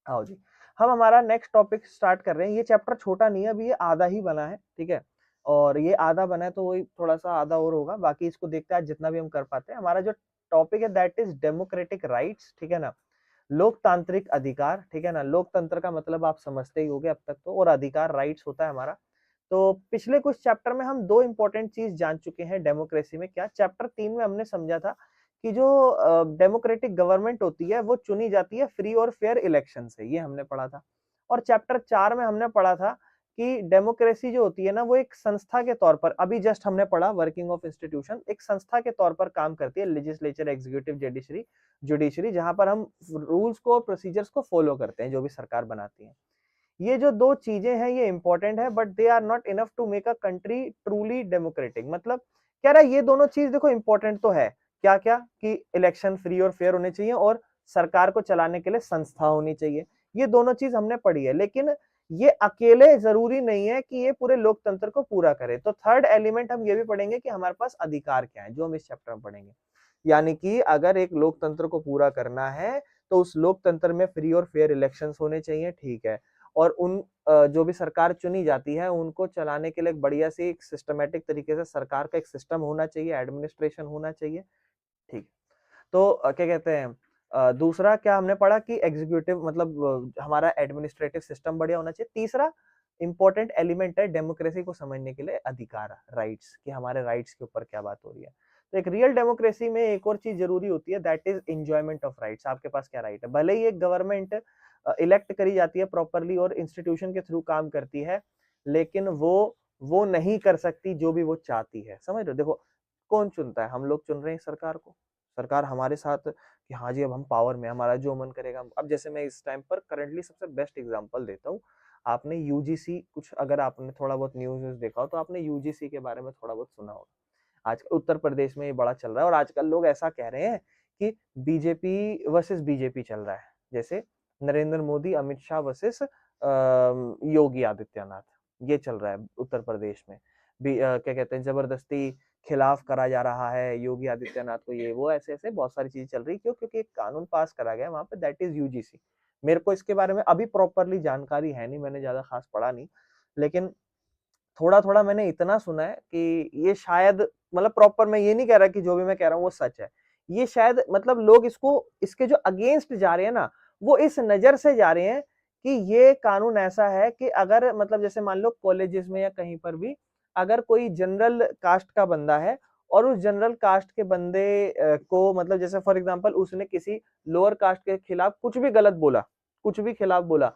आओ जी, हम हमारा नेक्स्ट टॉपिक स्टार्ट कर रहे हैं। ये चैप्टर छोटा नहीं है, अभी ये आधा ही बना है, ठीक है। और ये आधा बना है तो वही थोड़ा सा आधा और होगा, बाकी इसको देखते हैं आज जितना भी हम कर पाते हैं। हमारा जो टॉपिक है दैट इज डेमोक्रेटिक राइट्स, ठीक है ना, लोकतांत्रिक अधिकार, ठीक है ना। लोकतंत्र का मतलब आप समझते ही होंगे अब तक तो, और अधिकार राइट्स होता है हमारा। तो पिछले कुछ चैप्टर में हम दो इंपॉर्टेंट चीज जान चुके हैं डेमोक्रेसी में। क्या चैप्टर 3 में हमने समझा था कि जो डेमोक्रेटिक गवर्नमेंट होती है वो चुनी जाती है फ्री और फेयर इलेक्शन से, ये हमने पढ़ा था। और चैप्टर 4 में हमने पढ़ा था कि डेमोक्रेसी जो होती है ना वो एक संस्था के तौर पर, अभी जस्ट हमने पढ़ा वर्किंग ऑफ इंस्टीट्यूशन, एक संस्था के तौर पर काम करती है, लेजिस्लेचर, एग्जीक्यूटिव, जुडिशरी, जहां पर हम रूल्स को और प्रोसीजर्स को फॉलो करते हैं जो भी सरकार बनाती है। ये जो दो चीजें हैं ये इंपॉर्टेंट है, but they are not enough to make a country truly democratic. मतलब कह रहा है ये दोनों चीज देखो इंपॉर्टेंट तो है, क्या क्या, कि इलेक्शन फ्री और फेयर होने चाहिए और सरकार को चलाने के लिए संस्था होनी चाहिए। ये दोनों चीज हमने पढ़ी है, लेकिन ये अकेले जरूरी नहीं है कि ये पूरे लोकतंत्र को पूरा करे। तो थर्ड एलिमेंट हम ये भी पढ़ेंगे कि हमारे पास अधिकार क्या है, जो हम इस चैप्टर में पढ़ेंगे। यानी कि अगर एक लोकतंत्र को पूरा करना है तो उस लोकतंत्र में फ्री और फेयर इलेक्शंस होने चाहिए, ठीक है। और उन जो भी सरकार चुनी जाती है उनको चलाने के लिए एक बढ़िया सी एक सिस्टमेटिक तरीके से सरकार का एक सिस्टम होना चाहिए, एडमिनिस्ट्रेशन होना चाहिए, ठीक। तो क्या कहते हैं, दूसरा क्या हमने पढ़ा कि एग्जीक्यूटिव मतलब हमारा एडमिनिस्ट्रेटिव सिस्टम बढ़िया होना चाहिए। तीसरा इंपॉर्टेंट एलिमेंट है डेमोक्रेसी को समझने के लिए अधिकार, राइट्स, कि हमारे राइट्स के ऊपर क्या बात हो रही है। तो एक रियल डेमोक्रेसी में एक और चीज जरूरी होती है that is enjoyment of rights. आपके पास क्या राइट है, भले ही एक गवर्नमेंट इलेक्ट करी जाती है प्रॉपरली और इंस्टीट्यूशन के थ्रू काम करती है, लेकिन वो नहीं कर सकती जो भी वो चाहती है, समझ रहे हो। देखो कौन चुनता है, हम लोग चुन रहे हैं सरकार को, सरकार हमारे साथ कि हाँ जी अब हम पावर में, हमारा जो मन करेगा अब जैसे मैं इस टाइम पर करंटली सबसे बेस्ट एग्जांपल देता हूँ। आपने यूजीसी कुछ, अगर आपने थोड़ा बहुत न्यूज़ देखा हो तो आपने यूजीसी के बारे में थोड़ा बहुत सुना होगा। आज उत्तर प्रदेश में ये बड़ा चल रहा है और आजकल लोग ऐसा कह रहे हैं कि बीजेपी वर्सेस बीजेपी चल रहा है, जैसे नरेंद्र मोदी अमित शाह वर्सेस योगी आदित्यनाथ, ये चल रहा है उत्तर प्रदेश में भी। क्या कहते हैं, जबरदस्ती खिलाफ करा जा रहा है योगी आदित्यनाथ को, ये वो ऐसे ऐसे बहुत सारी चीजें चल रही। क्यों? क्योंकि एक कानून पास करा गया वहां पे दैट इज यूजीसी। मेरे को इसके बारे में अभी प्रॉपरली जानकारी है नहीं, मैंने ज्यादा खास पढ़ा नहीं, लेकिन थोड़ा थोड़ा मैंने इतना सुना है कि ये शायद, मतलब प्रॉपर मैं ये नहीं कह रहा कि जो भी मैं कह रहा हूँ वो सच है, ये शायद मतलब लोग इसको, इसके जो अगेंस्ट जा रहे हैं ना, वो इस नजर से जा रहे हैं कि ये कानून ऐसा है कि अगर मतलब जैसे मान लो कॉलेजेस में या कहीं पर भी अगर कोई जनरल कास्ट का बंदा है और उस जनरल कास्ट के बंदे को मतलब जैसे फॉर एग्जांपल उसने किसी लोअर कास्ट के खिलाफ कुछ भी गलत बोला, कुछ भी खिलाफ बोला,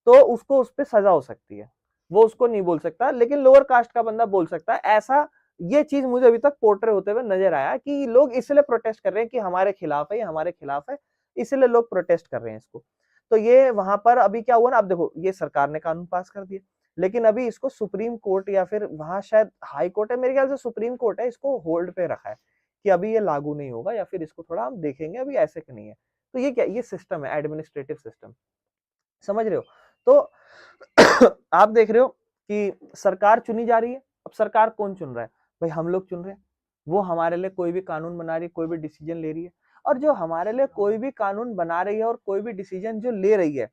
तो उसको उस पर सजा हो सकती है। वो उसको नहीं बोल सकता, लेकिन लोअर कास्ट का बंदा बोल सकता है। ऐसा ये चीज मुझे अभी तक पोर्ट्रे होते हुए नजर आया कि लोग इसलिए प्रोटेस्ट कर रहे हैं कि हमारे खिलाफ है, ये हमारे खिलाफ है, इसलिए लोग प्रोटेस्ट कर रहे हैं इसको। तो ये वहां पर अभी क्या हुआ ना, अब देखो ये सरकार ने कानून पास कर दिया, लेकिन अभी इसको सुप्रीम कोर्ट या फिर वहां शायद हाई कोर्ट है, मेरे ख्याल से सुप्रीम कोर्ट है, इसको होल्ड पे रखा है कि अभी ये लागू नहीं होगा या फिर इसको थोड़ा हम देखेंगे, अभी ऐसे कि नहीं है। तो ये क्या, ये सिस्टम है, एडमिनिस्ट्रेटिव सिस्टम, समझ रहे हो। तो आप देख रहे हो कि सरकार चुनी जा रही है। अब सरकार कौन चुन रहा है, भाई हम लोग चुन रहे हैं। वो हमारे लिए कोई भी कानून बना रही है, कोई भी डिसीजन ले रही है, और जो हमारे लिए कोई भी कानून बना रही है और कोई भी डिसीजन जो ले रही है,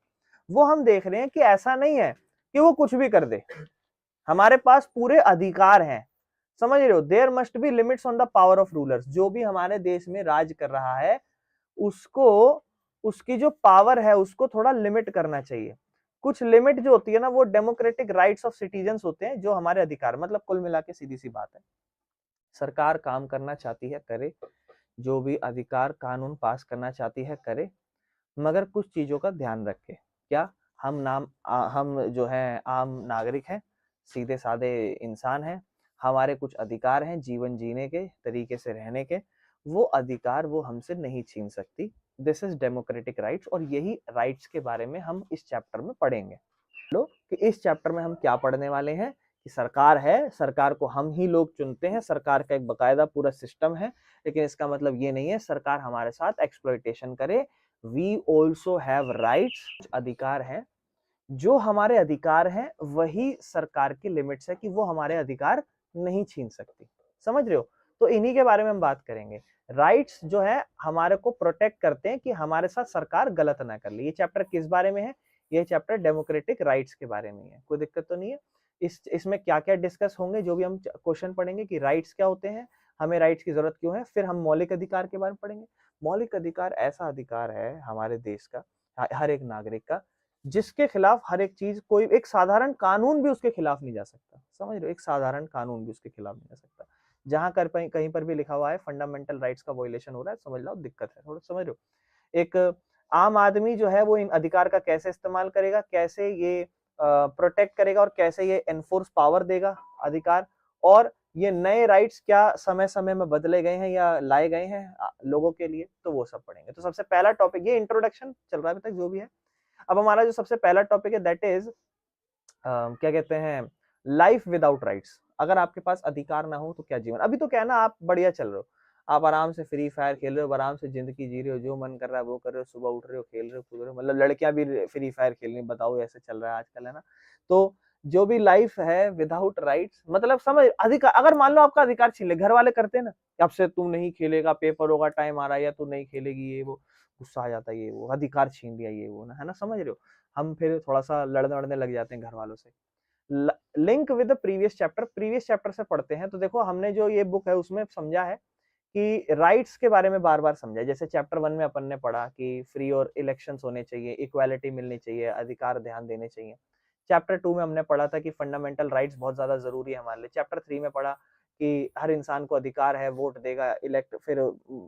वो हम देख रहे हैं कि ऐसा नहीं है कि वो कुछ भी कर दे। हमारे पास पूरे अधिकार हैं, समझ रहे हो। There must be limits on the power of rulers. जो भी हमारे देश में राज कर रहा है उसको, उसकी जो पावर है उसको थोड़ा लिमिट करना चाहिए। कुछ लिमिट जो होती है ना वो डेमोक्रेटिक राइट्स ऑफ सिटीजंस होते हैं, जो हमारे अधिकार, मतलब कुल मिला के सीधी सी बात है, सरकार काम करना चाहती है करे, जो भी अधिकार कानून पास करना चाहती है करे, मगर कुछ चीजों का ध्यान रखे। क्या? हम जो है आम नागरिक हैं, सीधे साधे इंसान हैं, हमारे कुछ अधिकार हैं जीवन जीने के, तरीके से रहने के, वो अधिकार वो हमसे नहीं छीन सकती। दिस इज डेमोक्रेटिक राइट्स, और यही राइट्स के बारे में हम इस चैप्टर में पढ़ेंगे। लो कि इस चैप्टर में हम क्या पढ़ने वाले हैं, कि सरकार है, सरकार को हम ही लोग चुनते हैं, सरकार का एक बकायदा पूरा सिस्टम है, लेकिन इसका मतलब ये नहीं है सरकार हमारे साथ एक्सप्लॉइटेशन करे। वी ऑल्सो हैव राइट्स, अधिकार हैं, जो हमारे अधिकार हैं वही सरकार की लिमिट्स है कि वो हमारे अधिकार नहीं छीन सकती, समझ रहे हो। तो इन्हीं के बारे में हम बात करेंगे। राइट्स जो है हमारे को प्रोटेक्ट करते हैं कि हमारे साथ सरकार गलत ना कर ले। ये चैप्टर किस बारे में है? ये चैप्टर डेमोक्रेटिक राइट्स के बारे में है। कोई दिक्कत तो नहीं है? इसमें क्या-क्या डिस्कस होंगे, जो भी हम क्वेश्चन पढ़ेंगे कि राइट्स क्या होते हैं, हमें राइट्स की जरूरत क्यों है, फिर हम मौलिक अधिकार के बारे में पढ़ेंगे। मौलिक अधिकार ऐसा अधिकार है हमारे देश का, हर एक नागरिक का, जिसके खिलाफ हर एक चीज, कोई एक साधारण कानून भी उसके खिलाफ नहीं जा सकता। समझ रहे हो? एक साधारण कानून भी उसके खिलाफ नहीं जा सकता। जहां कहीं पर भी लिखा हुआ है फंडामेंटल राइट्स का वायलेशन हो रहा है, समझ लो दिक्कत है, थोड़ा समझ रहे हो? एक आम आदमी जो है वो इन अधिकार का कैसे इस्तेमाल करेगा, कैसे ये प्रोटेक्ट करेगा और कैसे ये एनफोर्स पावर देगा अधिकार, और ये नए राइट्स क्या समय समय में बदले गए हैं या लाए गए हैं लोगों के लिए, तो वो सब पढ़ेंगे। तो सबसे पहला टॉपिक, ये इंट्रोडक्शन चल रहा है अभी तक जो भी है। अब हमारा जो सबसे पहला टॉपिक है दैट इज क्या कहते हैं, लाइफ विदाउट राइट्स। अगर आपके पास अधिकार ना हो तो क्या जीवन। अभी तो क्या है ना, आप बढ़िया चल रहे हो, आप आराम से फ्री फायर खेल रहे हो, आराम से जिंदगी जी रहे हो, जो मन कर रहा है वो कर रहे हो, सुबह उठ रहे हो, खेल रहे हो, कूद रहे हो, मतलब लड़कियां भी फ्री फायर खेल रही, बताओ ऐसे चल रहा है आजकल, है ना? तो जो भी लाइफ है विदाउट राइट्स, मतलब समझ अधिकार, अगर मान लो आपका अधिकार छीन ले, घर वाले करते हैं ना, अब से तू नहीं खेलेगा, पेपर होगा, टाइम आ रहा है, या तू नहीं खेलेगी, ये वो, गुस्सा आ जाता है, ये वो अधिकार छीन लिया, ये वो ना, है ना? समझ रहे हो? हम फिर थोड़ा सा लड़ने वड़ने लग जाते हैं घर वालों से। Link with the previous chapter से पढ़ते हैं। तो देखो हमने जो ये बुक है उसमें समझा है कि राइट्स के बारे में बार बार समझा है। जैसे चैप्टर 1 में अपन ने पढ़ा कि फ्री और इलेक्शंस होने चाहिए, इक्वालिटी मिलनी चाहिए, अधिकार ध्यान देने चाहिए। चैप्टर 2 में हमने पढ़ा था कि फंडामेंटल राइट्स बहुत ज्यादा जरूरी है हमारे लिए। चैप्टर 3 में पढ़ा कि हर इंसान को अधिकार है, वोट देगा, इलेक्ट, फिर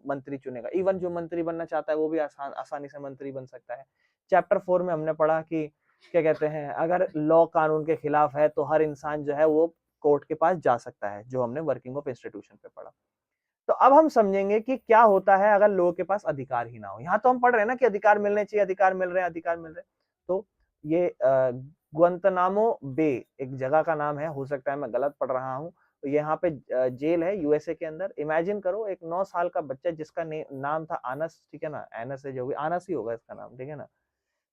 मंत्री चुनेगा, इवन जो मंत्री बनना चाहता है वो भी आसानी से मंत्री बन सकता है। चैप्टर 4 में हमने पढ़ा कि क्या कहते हैं, अगर लॉ कानून के खिलाफ है तो हर इंसान जो है वो कोर्ट के पास जा सकता है, जो हमने वर्किंग ऑफ इंस्टीट्यूशन पे पढ़ा। तो अब हम समझेंगे कि क्या होता है अगर लोगों के पास अधिकार ही ना हो। यहाँ तो हम पढ़ रहे हैं ना कि अधिकार मिलने चाहिए, अधिकार मिल रहे हैं, अधिकार मिल रहे हैं। तो ये गुआंतानामो बे एक जगह का नाम है, हो सकता है मैं गलत पढ़ रहा हूँ। तो यहाँ पे जेल है यूएसए के अंदर। इमेजिन करो एक 9 साल का बच्चा जिसका नाम था आनस, ठीक है ना, एनस है, जो भी आनस ही होगा इसका नाम, ठीक है ना?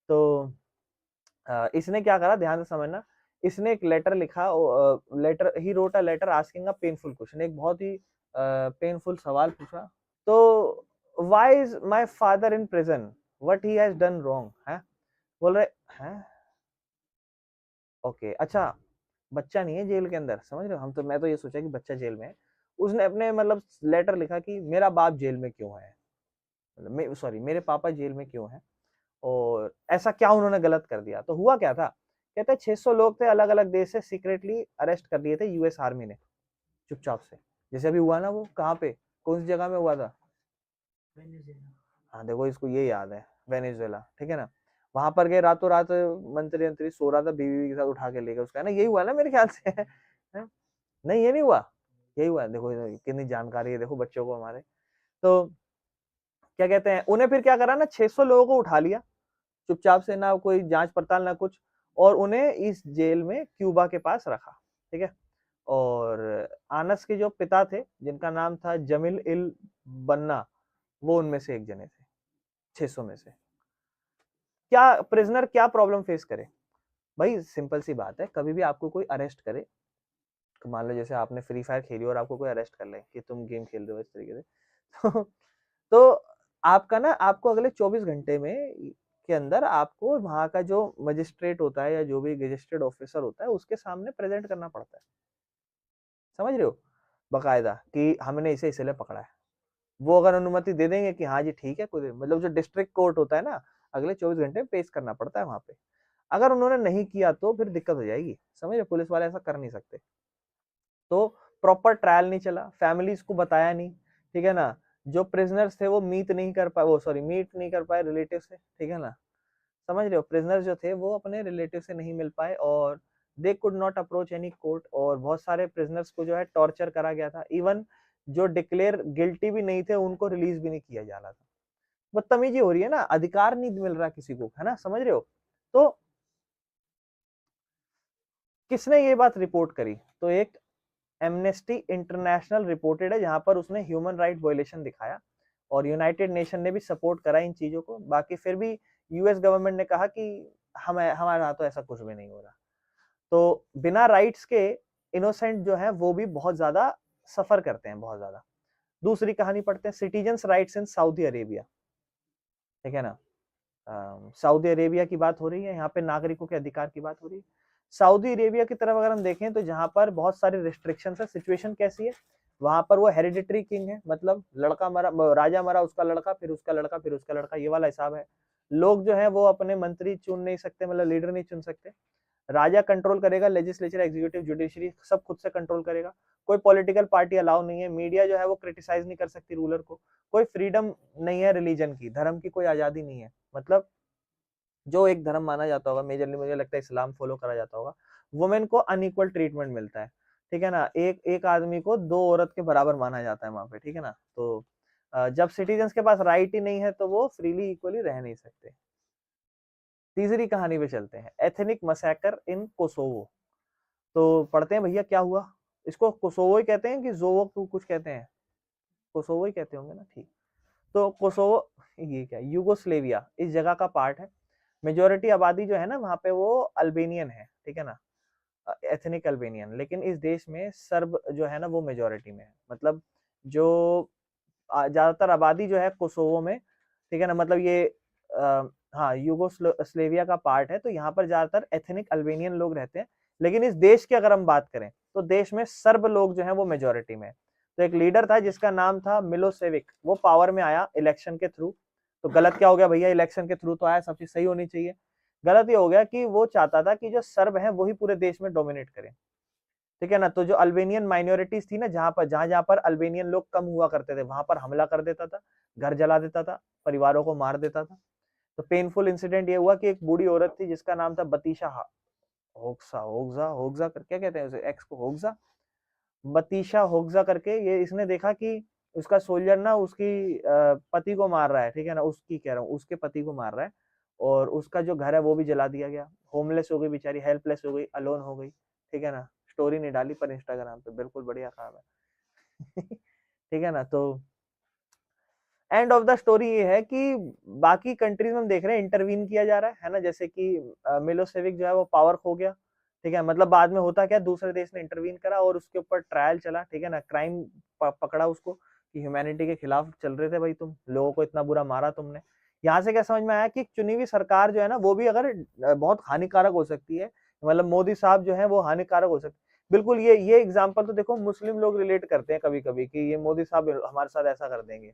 तो इसने क्या करा, ध्यान से समझना, इसने एक लेटर लिखा, letter he wrote a letter asking a painful question, एक बहुत ही पेनफुल सवाल पूछा। तो why is my father in prison, what he has done wrong है, बोल रहे हैं। ओके, अच्छा, बच्चा नहीं है जेल के अंदर, समझ रहे हो? हम तो, मैं तो ये सोचा कि बच्चा जेल में है। उसने अपने मतलब लेटर लिखा कि मेरा बाप जेल में क्यों है, मतलब सॉरी, मेरे पापा जेल में क्यों है, और ऐसा क्या उन्होंने गलत कर दिया। तो हुआ क्या था, कहते हैं 600 लोग थे अलग अलग देश से, सीक्रेटली अरेस्ट कर लिए थे यूएस आर्मी ने, चुपचाप से। जैसे अभी हुआ ना, वो कहाँ पे, कौन सी जगह में हुआ था? हाँ देखो, इसको ये याद है, वेनेजुएला, ठीक है ना? वहां पर गए, रातों रात मंत्री मंत्री सो रहा था, बीवी के साथ उठा के ले गए उसका, है ना? यही हुआ ना मेरे ख्याल से है? नहीं, ये नहीं हुआ, यही हुआ। देखो कितनी जानकारी है, देखो बच्चों को हमारे। तो क्या कहते हैं, उन्हें फिर क्या करा ना, 600 लोगों को उठा लिया चुपचाप से, ना कोई जांच पड़ताल ना कुछ, और उन्हें इस जेल में क्यूबा के पास रखा, ठीक है? और आनस के जो पिता थे, जिनका नाम था जमील इल बन्ना, वो उनमें से एक जने थे 600 में से। क्या प्रिजनर क्या प्रॉब्लम फेस करे? भाई सिंपल सी बात है, कभी भी आपको कोई अरेस्ट करे, तो मान लो जैसे आपने फ्री फायर खेली और आपको कोई अरेस्ट कर ले कि तुम गेम खेल रहे हो इस तरीके से तो, तो आपका ना, आपको अगले 24 घंटे में के अंदर आपको वहां का जो मजिस्ट्रेट होता है या जो भी गजेस्टेड ऑफिसर होता है उसके सामने प्रेजेंट करना पड़ता है। समझ रहे हो? बकायदा कि हमने इसे इसलिए पकड़ा है। वो अगर अनुमति दे देंगे कि हाँ जी ठीक है, कोई मतलब जो डिस्ट्रिक्ट कोर्ट होता है ना, अगले 24 घंटे में पेश करना पड़ता है वहां पे। अगर उन्होंने नहीं किया तो फिर दिक्कत हो जाएगी, समझ रहे? पुलिस वाले ऐसा कर नहीं सकते। तो प्रॉपर ट्रायल नहीं चला, फैमिलीज को बताया नहीं, ठीक है ना? जो प्रिजनर्स थे वो मीट नहीं कर पाए, वो सॉरी मीट नहीं कर पाए रिलेटिव से, ठीक है ना? समझ रहे हो? प्रिजनर्स जो थे वो अपने रिलेटिव से नहीं मिल पाए, और they could not approach any court, और बहुत सारे प्रिजनर्स को जो है टॉर्चर करा गया था। इवन जो डिक्लेयर गिल्टी भी नहीं थे उनको रिलीज भी नहीं किया जा रहा था। बदतमीजी हो रही है ना, अधिकार नहीं मिल रहा किसी को, है ना? समझ रहे हो? तो किसने ये बात रिपोर्ट करी? तो एक एमनेस्टी इंटरनेशनल रिपोर्टेड है, जहां पर उसने ह्यूमन राइट वायलेशन दिखाया, और यूनाइटेड नेशन ने भी सपोर्ट करा इन चीजों को। बाकी फिर भी यूएस गवर्नमेंट ने कहा कि हमारे यहाँ तो ऐसा कुछ भी नहीं हो रहा। तो बिना राइट्स के इनोसेंट जो है वो भी बहुत ज्यादा सफर करते हैं, बहुत ज्यादा। दूसरी कहानी पढ़ते हैं, citizens rights in Saudi Arabia, ठीक है ना। सऊदी अरेबिया की बात हो रही है, यहाँ पे नागरिकों के अधिकार की बात हो रही है। सऊदी अरेबिया की तरफ अगर हम देखें तो जहाँ पर बहुत सारे रिस्ट्रिक्शंस है, सिचुएशन कैसी है, वहां पर वो हेरिडिटरी किंग है, मतलब लड़का मरा, राजा मरा, उसका लड़का, फिर उसका लड़का, फिर उसका लड़का, ये वाला हिसाब है। लोग जो है वो अपने मंत्री चुन नहीं सकते, मतलब लीडर नहीं चुन सकते। राजा कंट्रोल करेगा, लेजिस्लेचर, एग्जीक्यूटिव, जुडिशरी सब खुद से कंट्रोल करेगा। कोई पॉलिटिकल पार्टी अलाउ नहीं है, मीडिया जो है वो क्रिटिसाइज नहीं कर सकती रूलर को, कोई फ्रीडम नहीं है रिलीजन की, धर्म की कोई आजादी नहीं है। मतलब जो एक धर्म माना जाता होगा, मेजरली मुझे लगता है इस्लाम फॉलो करा जाता होगा, वुमेन को अनइक्वल ट्रीटमेंट मिलता है, ठीक है ना। एक एक आदमी को दो औरत के बराबर माना जाता है वहां पे, ठीक है ना। तो जब सिटीजन्स के पास राइट ही नहीं है तो वो फ्रीली इक्वली रह नहीं सकते। तीसरी कहानी पे चलते हैं, एथनिक मसैकर इन कोसोवो। तो पढ़ते हैं भैया क्या हुआ। इसको कोसोवो ही कहते हैं कि जोवो को कुछ कहते हैं, कोसोवो ही कहते होंगे ना, ठीक। तो कोसोवो, ये क्या, यूगोस्लेविया इस जगह का पार्ट है। मेजोरिटी आबादी जो है ना वहां पे वो अल्बेनियन है, ठीक है ना, एथनिक अल्बेनियन। लेकिन इस देश में सर्ब जो है ना वो मेजोरिटी में है, मतलब जो ज्यादातर आबादी जो है कोसोवो में, ठीक है ना, मतलब ये हाँ यूगोस्लेविया का पार्ट है। तो यहाँ पर ज्यादातर एथनिक अल्बेनियन लोग रहते हैं। लेकिन इस देश की अगर हम बात करें तो देश में सर्ब लोग जो है वो मेजोरिटी में है। तो एक लीडर था जिसका नाम था मिलोसेविक, वो पावर में आया इलेक्शन के थ्रू। तो गलत क्या हो गया भैया, इलेक्शन के थ्रू तो आया, सब चीज सही होनी चाहिए। गलत ये हो गया कि वो चाहता था कि जो सर्ब है वही पूरे देश में डोमिनेट करें, ठीक है ना। तो जो अल्बेनियन माइनॉरिटीज थी ना, जहां पर अल्बेनियन लोग कम हुआ करते थे वहां पर हमला कर देता था, घर जला देता था, परिवारों को मार देता था। तो पेनफुल इंसिडेंट ये हुआ कि एक बूढ़ी औरत थी जिसका नाम था बतीशा होक्सा, होग्जा होग्जा कर क्या कहते हैं उसे, एक्स को होग्जा, बतीशा होग्जा करके। ये इसने देखा कि उसका सोल्जर ना उसकी पति को मार रहा है, ठीक है ना, उसकी कह रहा हूँ, उसके पति को मार रहा है, और उसका जो घर है वो भी जला दिया गया। होमलेस हो गई बेचारी, हेल्पलेस हो गई, अलोन हो गई, ठीक है ना। स्टोरी नहीं डाली पर इंस्टाग्राम पे, बिल्कुल बढ़िया काम है। ठीक है ना। तो एंड ऑफ द स्टोरी ये है कि बाकी कंट्रीज में हम देख रहे हैं इंटरवीन किया जा रहा है ना, जैसे कि मिलोसेविक जो है वो पावर खो गया, ठीक है। मतलब बाद में होता क्या, दूसरे देश ने इंटरवीन करा और उसके ऊपर ट्रायल चला, ठीक है ना, क्राइम पकड़ा उसको कि ह्यूमैनिटी के खिलाफ चल रहे थे भाई, तुम लोगों को इतना बुरा मारा तुमने। यहाँ से क्या समझ में आया कि चुनी हुई सरकार जो है ना वो भी अगर बहुत हानिकारक हो सकती है, मतलब मोदी साहब जो है वो हानिकारक हो सकते। बिल्कुल ये एग्जाम्पल तो देखो मुस्लिम लोग रिलेट करते हैं कभी कभी कि ये मोदी साहब हमारे साथ ऐसा कर देंगे।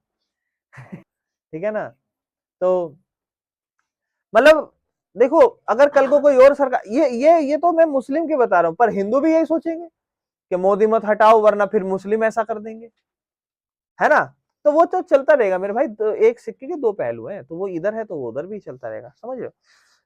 ठीक है ना। तो मतलब देखो, अगर कल को कोई और सरकार, ये तो मैं मुस्लिम के बता रहा हूं, पर हिंदू भी यही सोचेंगे कि मोदी मत हटाओ वरना फिर मुस्लिम ऐसा कर देंगे, है ना। तो वो तो चलता रहेगा मेरे भाई, तो एक सिक्के के दो पहलू हैं, तो वो इधर है तो वो उधर भी चलता रहेगा, समझ रहे हो।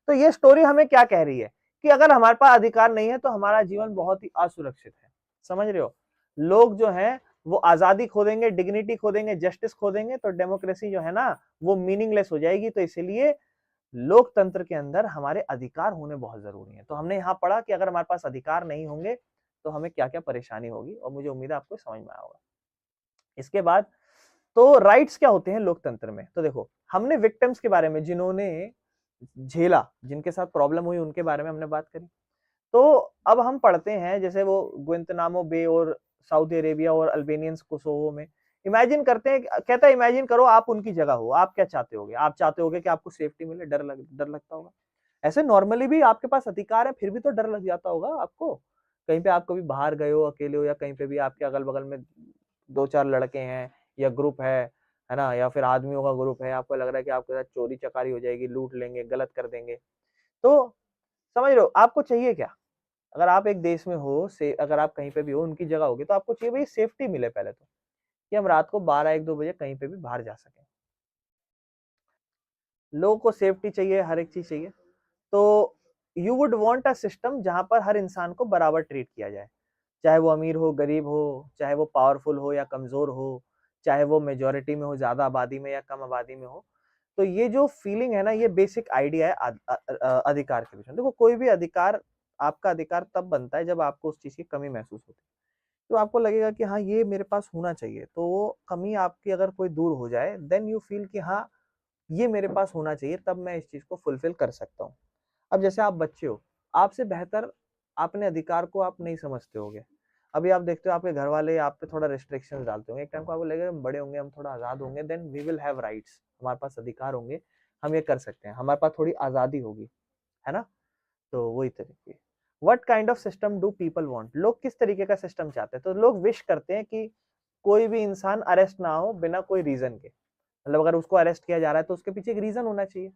तो ये स्टोरी हमें क्या कह रही है कि अगर हमारे पास अधिकार नहीं है तो हमारा जीवन बहुत ही असुरक्षित है, समझ रहे हो। लोग जो है वो आजादी खो देंगे, डिग्निटी खो देंगे, जस्टिस खो देंगे, तो डेमोक्रेसी जो है ना वो मीनिंगलेस हो जाएगी। तो इसीलिए लोकतंत्र के अंदर हमारे अधिकार होने बहुत जरूरी है। तो हमने यहाँ पढ़ा कि अगर हमारे पास अधिकार नहीं होंगे तो हमें क्या क्या परेशानी होगी, और मुझे उम्मीद है आपको समझ में आया होगा। इसके बाद तो राइट्स क्या होते हैं लोकतंत्र में, तो देखो हमने विक्टिम्स के बारे में, जिन्होंने झेला, जिनके साथ प्रॉब्लम हुई, उनके बारे में हमने बात करी। तो अब हम पढ़ते हैं जैसे वो गुएंतनामो बे और सऊदी अरेबिया और अल्बेनियंस कोसोवो में। इमेजिन करते हैं, कहता है इमेजिन करो आप उनकी जगह हो, आप क्या चाहते होगे, आप चाहते होगे कि आपको सेफ्टी मिले, डर लगता होगा। ऐसे नॉर्मली भी आपके पास अधिकार है फिर भी तो डर लग जाता होगा आपको। कहीं पे आप कभी बाहर गए हो अकेले हो, या कहीं पे भी आपके अगल बगल में दो चार लड़के हैं या ग्रुप है ना, या फिर आदमियों का ग्रुप है, आपको लग रहा है कि आपके साथ चोरी चकारी हो जाएगी, लूट लेंगे, गलत कर देंगे। तो समझ रहे हो आपको चाहिए क्या, अगर आप एक देश में हो से, अगर आप कहीं पे भी हो उनकी जगह होगी तो आपको चाहिए भाई सेफ्टी मिले पहले तो, कि हम रात को 12-1-2 बजे कहीं पे भी बाहर जा सकें। लोगों को सेफ्टी चाहिए, हर एक चीज चाहिए। तो you would want a system जहां पर हर इंसान को बराबर ट्रीट किया जाए, चाहे वो अमीर हो, गरीब हो, चाहे वो पावरफुल हो या कमजोर हो, चाहे वो मेजोरिटी में हो, ज्यादा आबादी में या कम आबादी में हो। तो ये जो फीलिंग है ना, ये बेसिक आइडिया है अधिकार के पीछे। देखो कोई भी अधिकार, आपका अधिकार तब बनता है जब आपको उस चीज की कमी महसूस होती है। तो आपको लगेगा कि हाँ ये मेरे पास होना चाहिए, तो वो कमी आपकी अगर कोई दूर हो जाए, देन यू फील कि हाँ ये मेरे पास होना चाहिए, तब मैं इस चीज को फुलफिल कर सकता हूँ। अब जैसे आप बच्चे हो, आपसे बेहतर अपने अधिकार को आप नहीं समझते होगे। अभी आप देखते हो आपके घर वाले आप पे थोड़ा रिस्ट्रिक्शंस डालते होंगे, एक टाइम को आपको लगेगा हम बड़े होंगे, हम थोड़ा आजाद होंगे, then we will have rights, हमारे पास अधिकार होंगे, हम ये कर सकते हैं, हमारे पास थोड़ी आजादी होगी, है ना। तो वही तरीके। What kind of system do people want, लोग किस तरीके का सिस्टम चाहते हैं, तो लोग विश करते हैं कि कोई भी इंसान अरेस्ट ना हो बिना कोई रीजन के, मतलब अगर उसको अरेस्ट किया जा रहा है तो उसके पीछे एक रीजन होना चाहिए।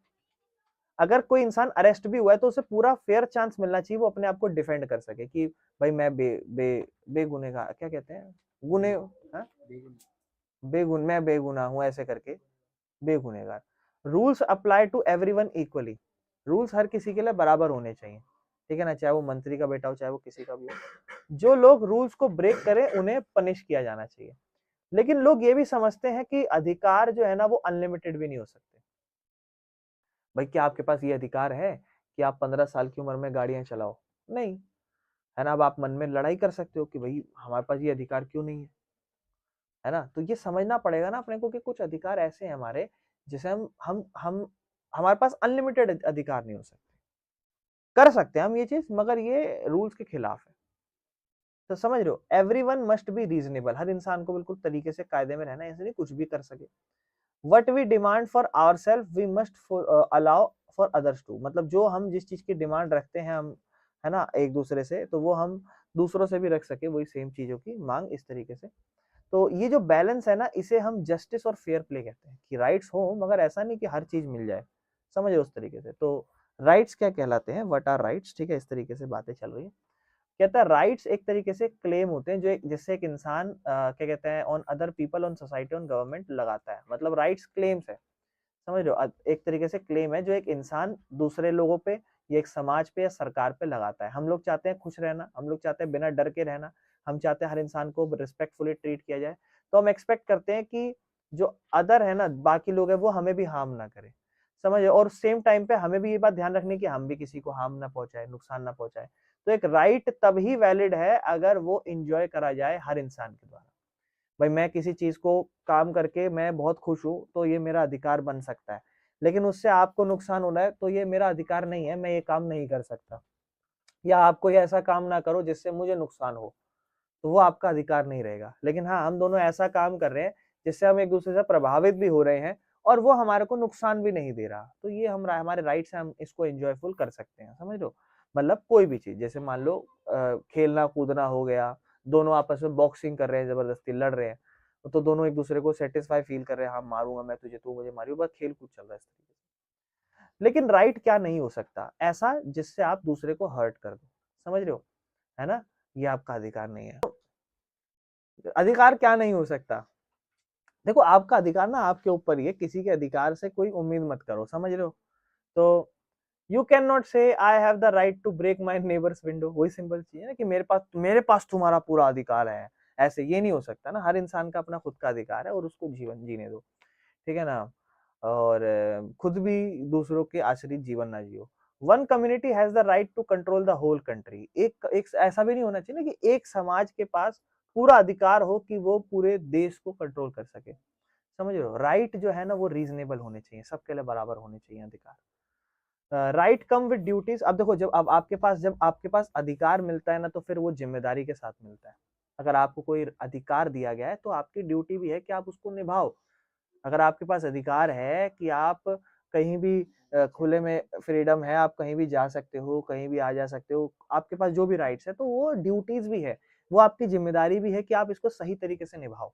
अगर कोई इंसान अरेस्ट भी हुआ है तो उसे पूरा फेयर चांस मिलना चाहिए, वो अपने आप को डिफेंड कर सके कि भाई मैं बेगुनेगार, क्या कहते हैं, गुने, हाँ? मैं बेगुनाह हूं, ऐसे करके बेगुनेगार। Rules apply to everyone equally, rules हर किसी के लिए बराबर होने चाहिए, ठीक है ना, चाहे वो मंत्री का बेटा हो, चाहे वो किसी का भी हो। जो लोग रूल्स को ब्रेक करें उन्हें पनिश किया जाना चाहिए। लेकिन लोग ये भी समझते हैं कि अधिकार जो है ना वो अनलिमिटेड भी नहीं हो सकते। भाई क्या आपके पास ये अधिकार है कि आप 15 साल की उम्र में गाड़ियां चलाओ? नहीं, है ना। अब आप मन में लड़ाई कर सकते हो कि भाई हमारे पास ये अधिकार क्यों नहीं है ना। तो ये समझना पड़ेगा ना अपने को कि कुछ अधिकार ऐसे हैं हमारे जिसे हम हमारे पास अनलिमिटेड अधिकार नहीं हो सकते। कर सकते हैं हम ये चीज, मगर ये रूल्स के खिलाफ है। तो समझ रहे हो, एवरीवन मस्ट बी रीजनेबल, हर इंसान को बिल्कुल तरीके से कायदे में रहना है, ऐसे नहीं कुछ भी कर सके। What we demand for our self we must allow for others to, मतलब जो हम जिस चीज की डिमांड रखते हैं हम, है ना, एक दूसरे से, तो वो हम दूसरों से भी रख सके वही सेम चीजों की मांग, इस तरीके से। तो ये जो बैलेंस है ना, इसे हम जस्टिस और फेयर प्ले कहते हैं, कि राइट्स हो मगर ऐसा नहीं कि हर चीज मिल जाए, समझे उस तरीके से। तो राइट्स क्या कहलाते हैं, व्हाट आर राइट्स, ठीक है, इस तरीके से बातें चल रही है। कहता है राइट्स एक तरीके से क्लेम होते हैं जो जिससे एक इंसान क्या कहते हैं on other people, on society, on government लगाता है, मतलब राइट्स क्लेम्स है, समझ रहे हो। एक तरीके से क्लेम है जो एक इंसान दूसरे लोगों पे या एक समाज पे या सरकार पे लगाता है। हम लोग चाहते हैं खुश रहना, हम लोग चाहते हैं बिना डर के रहना, हम चाहते हैं हर इंसान को रिस्पेक्टफुली ट्रीट किया जाए, तो हम एक्सपेक्ट करते हैं कि जो अदर है ना, बाकी लोग है, वो हमें भी हार्म ना करे, समझ, और सेम टाइम पे हमें भी ये बात ध्यान रखनी कि हम भी किसी को हार्म ना पहुंचाए, नुकसान ना पहुंचाए। तो एक राइट तभी वैलिड है अगर वो इंजॉय करा जाए हर इंसान के द्वारा। भाई मैं किसी चीज को काम करके मैं बहुत खुश हूं तो ये मेरा अधिकार बन सकता है, लेकिन उससे आपको नुकसान हो रहा है तो ये मेरा अधिकार नहीं है, मैं ये काम नहीं कर सकता। या आप कोई ऐसा काम ना करो जिससे मुझे नुकसान हो, तो वो आपका अधिकार नहीं रहेगा। लेकिन हाँ, हम दोनों ऐसा काम कर रहे हैं जिससे हम एक दूसरे से प्रभावित भी हो रहे हैं और वो हमारे को नुकसान भी नहीं दे रहा, तो ये हम हमारे राइट्स है, हम इसको एंजॉयफुल कर सकते हैं, समझ लो। मतलब कोई भी चीज, जैसे मान लो खेलना कूदना हो गया, दोनों आपस में बॉक्सिंग कर रहे हैं, जबरदस्ती लड़ रहे हैं, तो दोनों एक दूसरे को सेटिस्फाई फील कर रहे हैं, हाँ मारूंगा मैं तुझे, तू मुझे मारियो, बस खेल कूद चल रहा है इस तरीके से। लेकिन राइट क्या नहीं हो सकता, ऐसा जिससे आप दूसरे को हर्ट कर दो, समझ रहे हो, है ना, ये आपका अधिकार नहीं है। अधिकार क्या नहीं हो सकता, देखो आपका अधिकार ना आपके ऊपर ही है, किसी के अधिकार से कोई उम्मीद मत करो, समझ रहे हो। तो you can not say I have the right to break my neighbours window, वही सिंपल चीज है ना कि मेरे पास तुम्हारा पूरा अधिकार है, ऐसे ये नहीं हो सकता ना। हर इंसान का अपना खुद का अधिकार है और उसको जीवन जीने दो, ठीक है ना। और खुद भी दूसरों के आश्रित जीवन ना जियो। One community has the right to control the whole country, एक ऐसा भी नहीं होना चाहिए ना कि एक समाज के पास पूरा अधिकार हो कि वो पूरे देश को कंट्रोल कर सके, समझ रहे हो। राइट जो है ना वो रीजनेबल होने चाहिए, सबके लिए बराबर होने चाहिए अधिकार। राइट कम विद ड्यूटीज, अब देखो जब आपके पास अधिकार मिलता है ना तो फिर वो जिम्मेदारी के साथ मिलता है। अगर आपको कोई अधिकार दिया गया है तो आपकी ड्यूटी भी है कि आप उसको निभाओ। अगर आपके पास अधिकार है कि आप कहीं भी खुले में फ्रीडम है, आप कहीं भी जा सकते हो, कहीं भी आ जा सकते हो, आपके पास जो भी राइट्स है, तो वो ड्यूटीज भी है, वो आपकी जिम्मेदारी भी है कि आप इसको सही तरीके से निभाओ।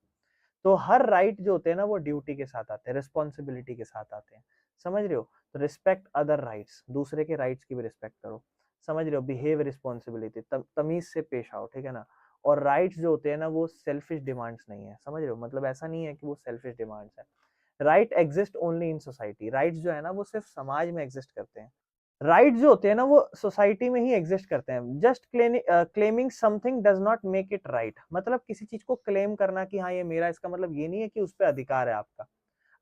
तो हर राइट जो होते हैं ना वो ड्यूटी के साथ आते हैं, रिस्पॉन्सिबिलिटी के साथ आते हैं, समझ रहे हो। तो रिस्पेक्ट अदर राइट्स, दूसरे के राइट्स की भी रिस्पेक्ट करो, समझ रहे हो। बिहेव रिस्पॉन्सिबिलिटी, तमीज से पेश आओ, ठीक है ना। और राइट्स जो होते हैं ना वो सेल्फिश डिमांड्स नहीं है, समझ रहे हो, मतलब ऐसा नहीं है कि वो सेल्फिश डिमांड्स है। Right exist only in society, rights जो है ना वो सिर्फ समाज में एग्जिस्ट करते हैं। राइट जो होते हैं ना वो सोसाइटी में ही एग्जिस्ट करते हैं। Just claiming something does not make it right, मतलब किसी चीज को क्लेम करना कि हाँ ये मेरा, इसका मतलब ये नहीं है कि उस पर अधिकार है आपका।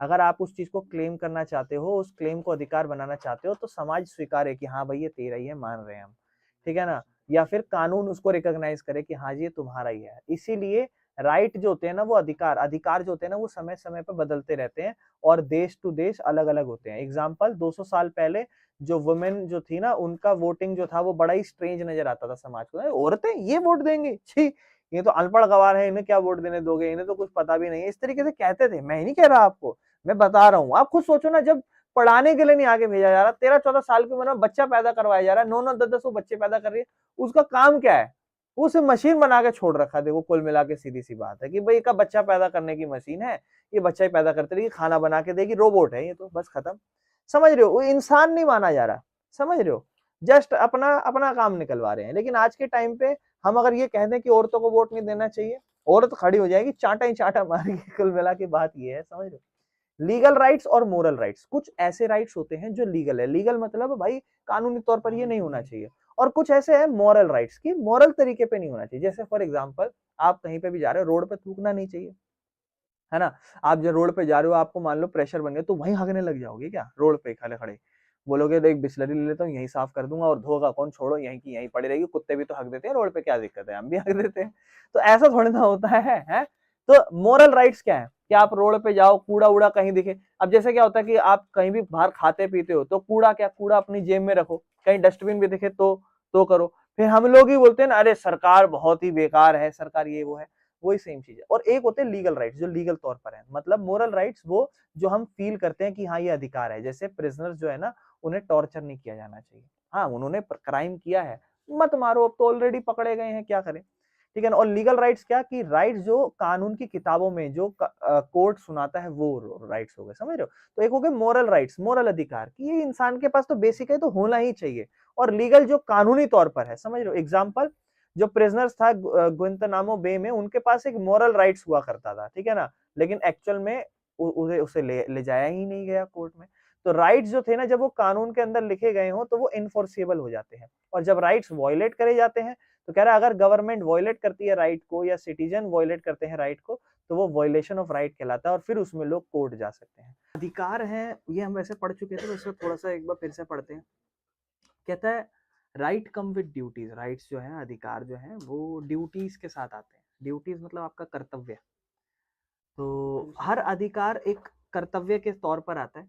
अगर आप उस चीज को क्लेम करना चाहते हो, उस क्लेम को अधिकार बनाना चाहते हो, तो समाज स्वीकारे कि हाँ भाई ये तेरा ही है, मान रहे हैं हम, ठीक है ना। या फिर कानून उसको रिकॉग्नाइज करे कि हाँ जी ये तुम्हारा ही है। इसीलिए राइट जो होते हैं ना वो अधिकार अधिकार जो होते हैं ना वो समय समय पर बदलते रहते हैं और देश टू देश अलग अलग होते हैं। एग्जाम्पल 200 साल पहले जो वुमेन जो थी ना, उनका वोटिंग जो था वो बड़ा ही स्ट्रेंज नजर आता था समाज को, औरतें ये वोट देंगी, छी, ये तो अनपढ़ गवार है, इन्हें क्या वोट देने दोगे, इन्हें तो कुछ पता भी नहीं है, इस तरीके से कहते थे। मैं ही नहीं कह रहा आपको, मैं बता रहा हूँ। आप खुद सोचो ना, जब पढ़ाने के लिए नहीं आगे भेजा जा रहा, 13-14 साल की उम्र में बच्चा पैदा करवाया जा रहा है, 9-9 10-10 वो बच्चे पैदा कर रही है, उसका काम क्या है? वो सिर्फ मशीन बना के छोड़ रखा है। देखो कुल मिला के सीधी सी बात है कि भाई का बच्चा पैदा करने की मशीन है, ये बच्चा ही पैदा करते रहेगी, खाना बना के देगी, रोबोट है ये तो, बस खत्म। समझ रहे हो? वो इंसान नहीं माना जा रहा, समझ रहे हो? जस्ट अपना अपना काम निकलवा रहे हैं। लेकिन आज के टाइम पे हम अगर ये कह दें कि औरतों को वोट नहीं देना चाहिए, औरत खड़ी हो जाएगी चांटा ही चांटा मारेगी। कुल मिला के बात ये है, समझ रहे हो? लीगल राइट्स और मोरल राइट्स, कुछ ऐसे राइट्स होते हैं जो लीगल है, लीगल मतलब भाई कानूनी तौर पर ये नहीं होना चाहिए, और कुछ ऐसे हैं मॉरल राइट्स की मॉरल तरीके पे नहीं होना चाहिए। जैसे फॉर एग्जांपल, आप कहीं पे भी जा रहे हो, रोड पे थूकना नहीं चाहिए, है ना? आप जो रोड पे जा रहे हो, आपको मान लो प्रेशर बन गया, तो वहीं हगने लग जाओगे क्या रोड पे खड़े खड़े? बोलोगे देख बिस्लरी ले लेता हूँ, यहीं साफ कर दूंगा और धोगा कौन, छोड़ो यहीं की यहीं पड़ी रहेगी, कुत्ते भी तो हक देते हैं रोड पे, क्या दिक्कत है, हम भी हक देते हैं। तो ऐसा थोड़ी ना होता है? तो मोरल राइट्स क्या है कि आप रोड पे जाओ, कूड़ा उड़ा कहीं दिखे, अब जैसे क्या होता है कि आप कहीं भी बाहर खाते पीते हो, तो कूड़ा क्या, कूड़ा अपनी जेब में रखो, कहीं डस्टबिन भी दिखे तो करो। फिर हम लोग ही बोलते हैं ना, अरे सरकार बहुत ही बेकार है, सरकार ये वो है, वही सेम चीज है। और एक होते हैं लीगल राइट्स, जो लीगल तौर पर है, मतलब मोरल राइट्स वो जो हम फील करते हैं कि हाँ ये अधिकार है। जैसे प्रिजनर्स जो है ना, उन्हें टॉर्चर नहीं किया जाना चाहिए। हाँ उन्होंने क्राइम किया है, मत मारो, अब तो ऑलरेडी पकड़े गए हैं, क्या करें? ठीक है ना? और लीगल राइट्स क्या, कि राइट्स जो कानून की किताबों में जो कोर्ट सुनाता है, वो राइट्स हो गए, समझ रहे हो? तो एक हो गए मोरल राइट्स, मोरल अधिकार, कि ये इंसान के पास तो बेसिक है, तो होना ही चाहिए। और लीगल जो कानूनी तौर पर है, समझ रहे हो? एग्जाम्पल, जो प्रिजनर्स था गुंतनामो बे में, उनके पास एक मोरल राइट्स हुआ करता था, ठीक है ना? लेकिन एक्चुअल में उसे ले जाया ही नहीं गया कोर्ट में। तो राइट्स जो थे ना, जब वो कानून के अंदर लिखे गए हो, तो वो इनफोर्सेबल हो जाते हैं। और जब राइट्स वायलेट करे जाते हैं, तो कह रहा है अगर गवर्नमेंट वायलेट करती है राइट को, या सिटीजन वायलेट करते हैं राइट को, तो वो वायलेशन ऑफ राइट कहलाता है, और फिर उसमें लोग कोर्ट जा सकते हैं। अधिकार है, ये हम वैसे पढ़ चुके थे, वैसे थोड़ा सा एक बार फिर से पढ़ते हैं। कहता है right come with duties, rights जो है, अधिकार जो है, वो ड्यूटीज के साथ आते हैं। ड्यूटीज मतलब आपका कर्तव्य। तो हर अधिकार एक कर्तव्य के तौर पर आता है।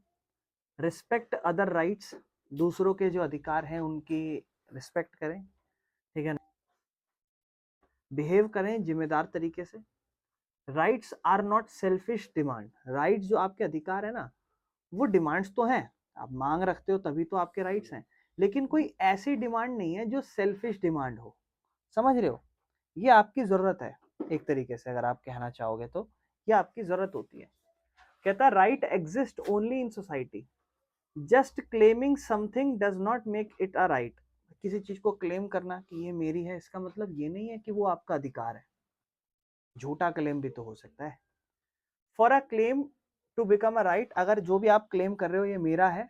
रिस्पेक्ट अदर राइट्स, दूसरों के जो अधिकार हैं उनकी रिस्पेक्ट करें, ठीक है ना? बिहेव करें जिम्मेदार तरीके से। Rights are not selfish demand, rights जो आपके अधिकार है ना, वो डिमांड्स तो हैं, आप मांग रखते हो तभी तो आपके राइट्स हैं, लेकिन कोई ऐसी डिमांड नहीं है जो सेल्फिश डिमांड हो। समझ रहे हो? ये आपकी जरूरत है, एक तरीके से अगर आप कहना चाहोगे तो ये आपकी जरूरत होती है। कहता है right exist only in society, just claiming something does not make it a right. किसी चीज को क्लेम करना कि ये मेरी है, इसका मतलब ये नहीं है कि वो आपका अधिकार है। झूठा क्लेम भी तो हो सकता है। For a claim to become a right, अगर जो भी आप क्लेम कर रहे हो ये मेरा है,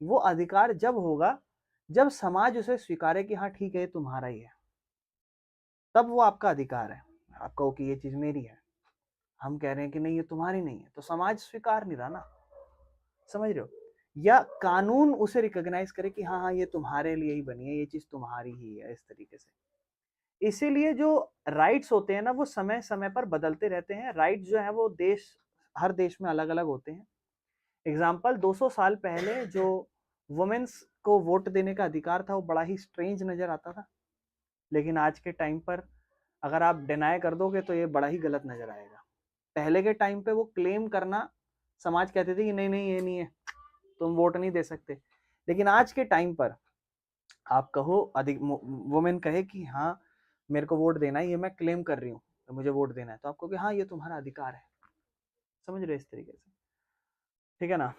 वो अधिकार जब होगा जब समाज उसे स्वीकारे कि हाँ ठीक है ये तुम्हारा ही है, तब वो आपका अधिकार है। आप कहो कि ये चीज मेरी है, हम कह रहे हैं कि नहीं ये तुम्हारी नहीं है, तो समाज स्वीकार नहीं रहा ना। समझ रहे हो? या कानून उसे रिकॉग्नाइज करे कि हाँ हाँ ये तुम्हारे लिए ही बनी है, ये चीज तुम्हारी ही है, इस तरीके से। इसीलिए जो राइट्स होते हैं ना, वो समय समय पर बदलते रहते हैं। राइट्स जो है वो हर देश में अलग अलग होते हैं। एग्जाम्पल, 200 साल पहले जो वुमेन्स को वोट देने का अधिकार था, वो बड़ा ही स्ट्रेंज नजर आता था। लेकिन आज के टाइम पर अगर आप डिनाई कर दोगे तो ये बड़ा ही गलत नजर आएगा। पहले के टाइम पे वो क्लेम करना, समाज कहते थे कि नहीं नहीं ये नहीं है, तुम वोट नहीं दे सकते। लेकिन आज के टाइम पर आप कहो, अधिक वुमेन कहे कि हाँ मेरे को वोट देना है, ये मैं क्लेम कर रही हूँ, तो मुझे वोट देना है, तो आपको कि हाँ ये तुम्हारा अधिकार है। समझ रहे हो? इस तरीके से, ठीक है ना?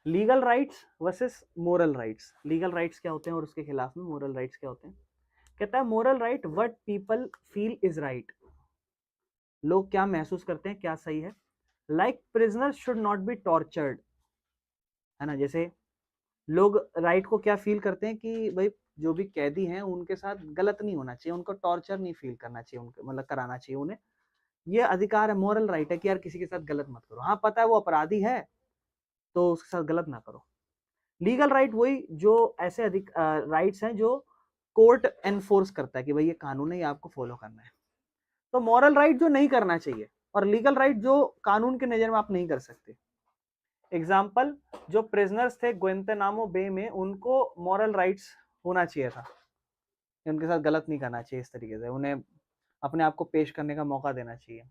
Legal rights versus moral rights. Legal rights क्या होते हैं और उसके खिलाफ में मोरल राइट्स क्या होते हैं? कहता है moral right what people feel is right, लोग क्या महसूस करते हैं क्या सही है। Like prisoner should not be tortured, है ना? जैसे लोग राइट को क्या फील करते हैं कि भाई जो भी कैदी हैं उनके साथ गलत नहीं होना चाहिए, उनको टॉर्चर नहीं फील करना चाहिए, उनके मतलब कराना चाहिए उन्हें। ये अधिकार है, मोरल राइट है कि यार किसी के साथ गलत मत करो। हाँ पता है वो अपराधी है, तो उसके साथ गलत ना करो। लीगल राइट वही जो ऐसे अधिक राइट्स हैं जो कोर्ट एनफोर्स करता है कि भाई ये कानून है, ये आपको फॉलो करना है। तो मॉरल राइट जो नहीं करना चाहिए, और लीगल राइट जो कानून के नजर में आप नहीं कर सकते। एग्जाम्पल, जो प्रिजनर्स थे गुएंतानामो बे में, उनको मॉरल राइट्स होना चाहिए था, उनके साथ गलत नहीं करना चाहिए, इस तरीके से उन्हें अपने आप को पेश करने का मौका देना चाहिए,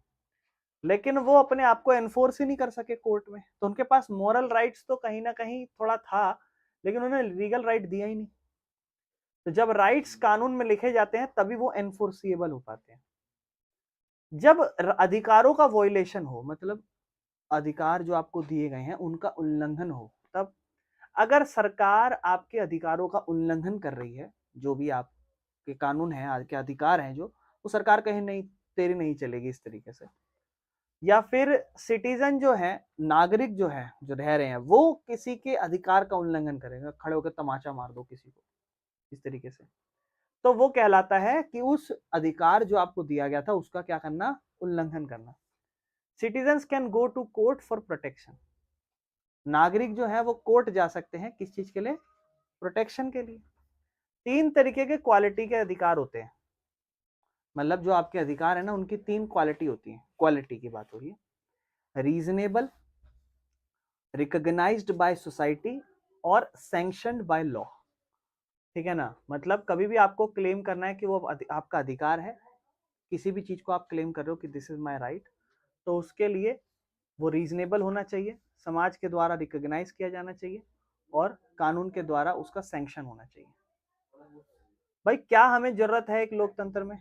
लेकिन वो अपने आप को एनफोर्स ही नहीं कर सके कोर्ट में, तो उनके पास मॉरल राइट्स तो कहीं ना कहीं थोड़ा था, लेकिन उन्हें लीगल राइट दिया ही नहीं। तो जब राइट्स कानून में लिखे जाते हैं तभी वो एनफोर्सिएबल हो पाते हैं। जब अधिकारों का वॉयलेशन हो, मतलब अधिकार जो आपको दिए गए हैं उनका उल्लंघन हो, तब अगर सरकार आपके अधिकारों का उल्लंघन कर रही है, जो भी आपके कानून है, आपके अधिकार हैं जो, वो सरकार कहे नहीं तेरी नहीं चलेगी इस तरीके से, या फिर सिटीजन जो है, नागरिक जो है, जो रह रहे हैं, वो किसी के अधिकार का उल्लंघन करेगा, खड़े होकर तमाचा मार दो किसी को इस तरीके से, तो वो कहलाता है कि उस अधिकार जो आपको दिया गया था उसका क्या करना, उल्लंघन करना। Citizens can go to court for protection. नागरिक जो है वो कोर्ट जा सकते हैं किस चीज के लिए, प्रोटेक्शन के लिए। 3 तरीके के क्वालिटी के अधिकार होते हैं, मतलब जो आपके अधिकार है ना उनकी 3 क्वालिटी होती है, क्वालिटी की बात हो रही है, रीजनेबल, रिकॉग्नाइज्ड बाय सोसाइटी और सैंक्शनड बाय लॉ। ठीक है ना, मतलब कभी भी आपको क्लेम करना है कि वो आपका अधिकार है, किसी भी चीज को आप क्लेम कर रहे हो कि दिस इज माय राइट, तो उसके लिए वो रीजनेबल होना चाहिए, समाज के द्वारा रिकॉग्नाइज किया जाना चाहिए और कानून के द्वारा उसका सैंक्शन होना चाहिए। भाई क्या हमें जरूरत है एक लोकतंत्र में,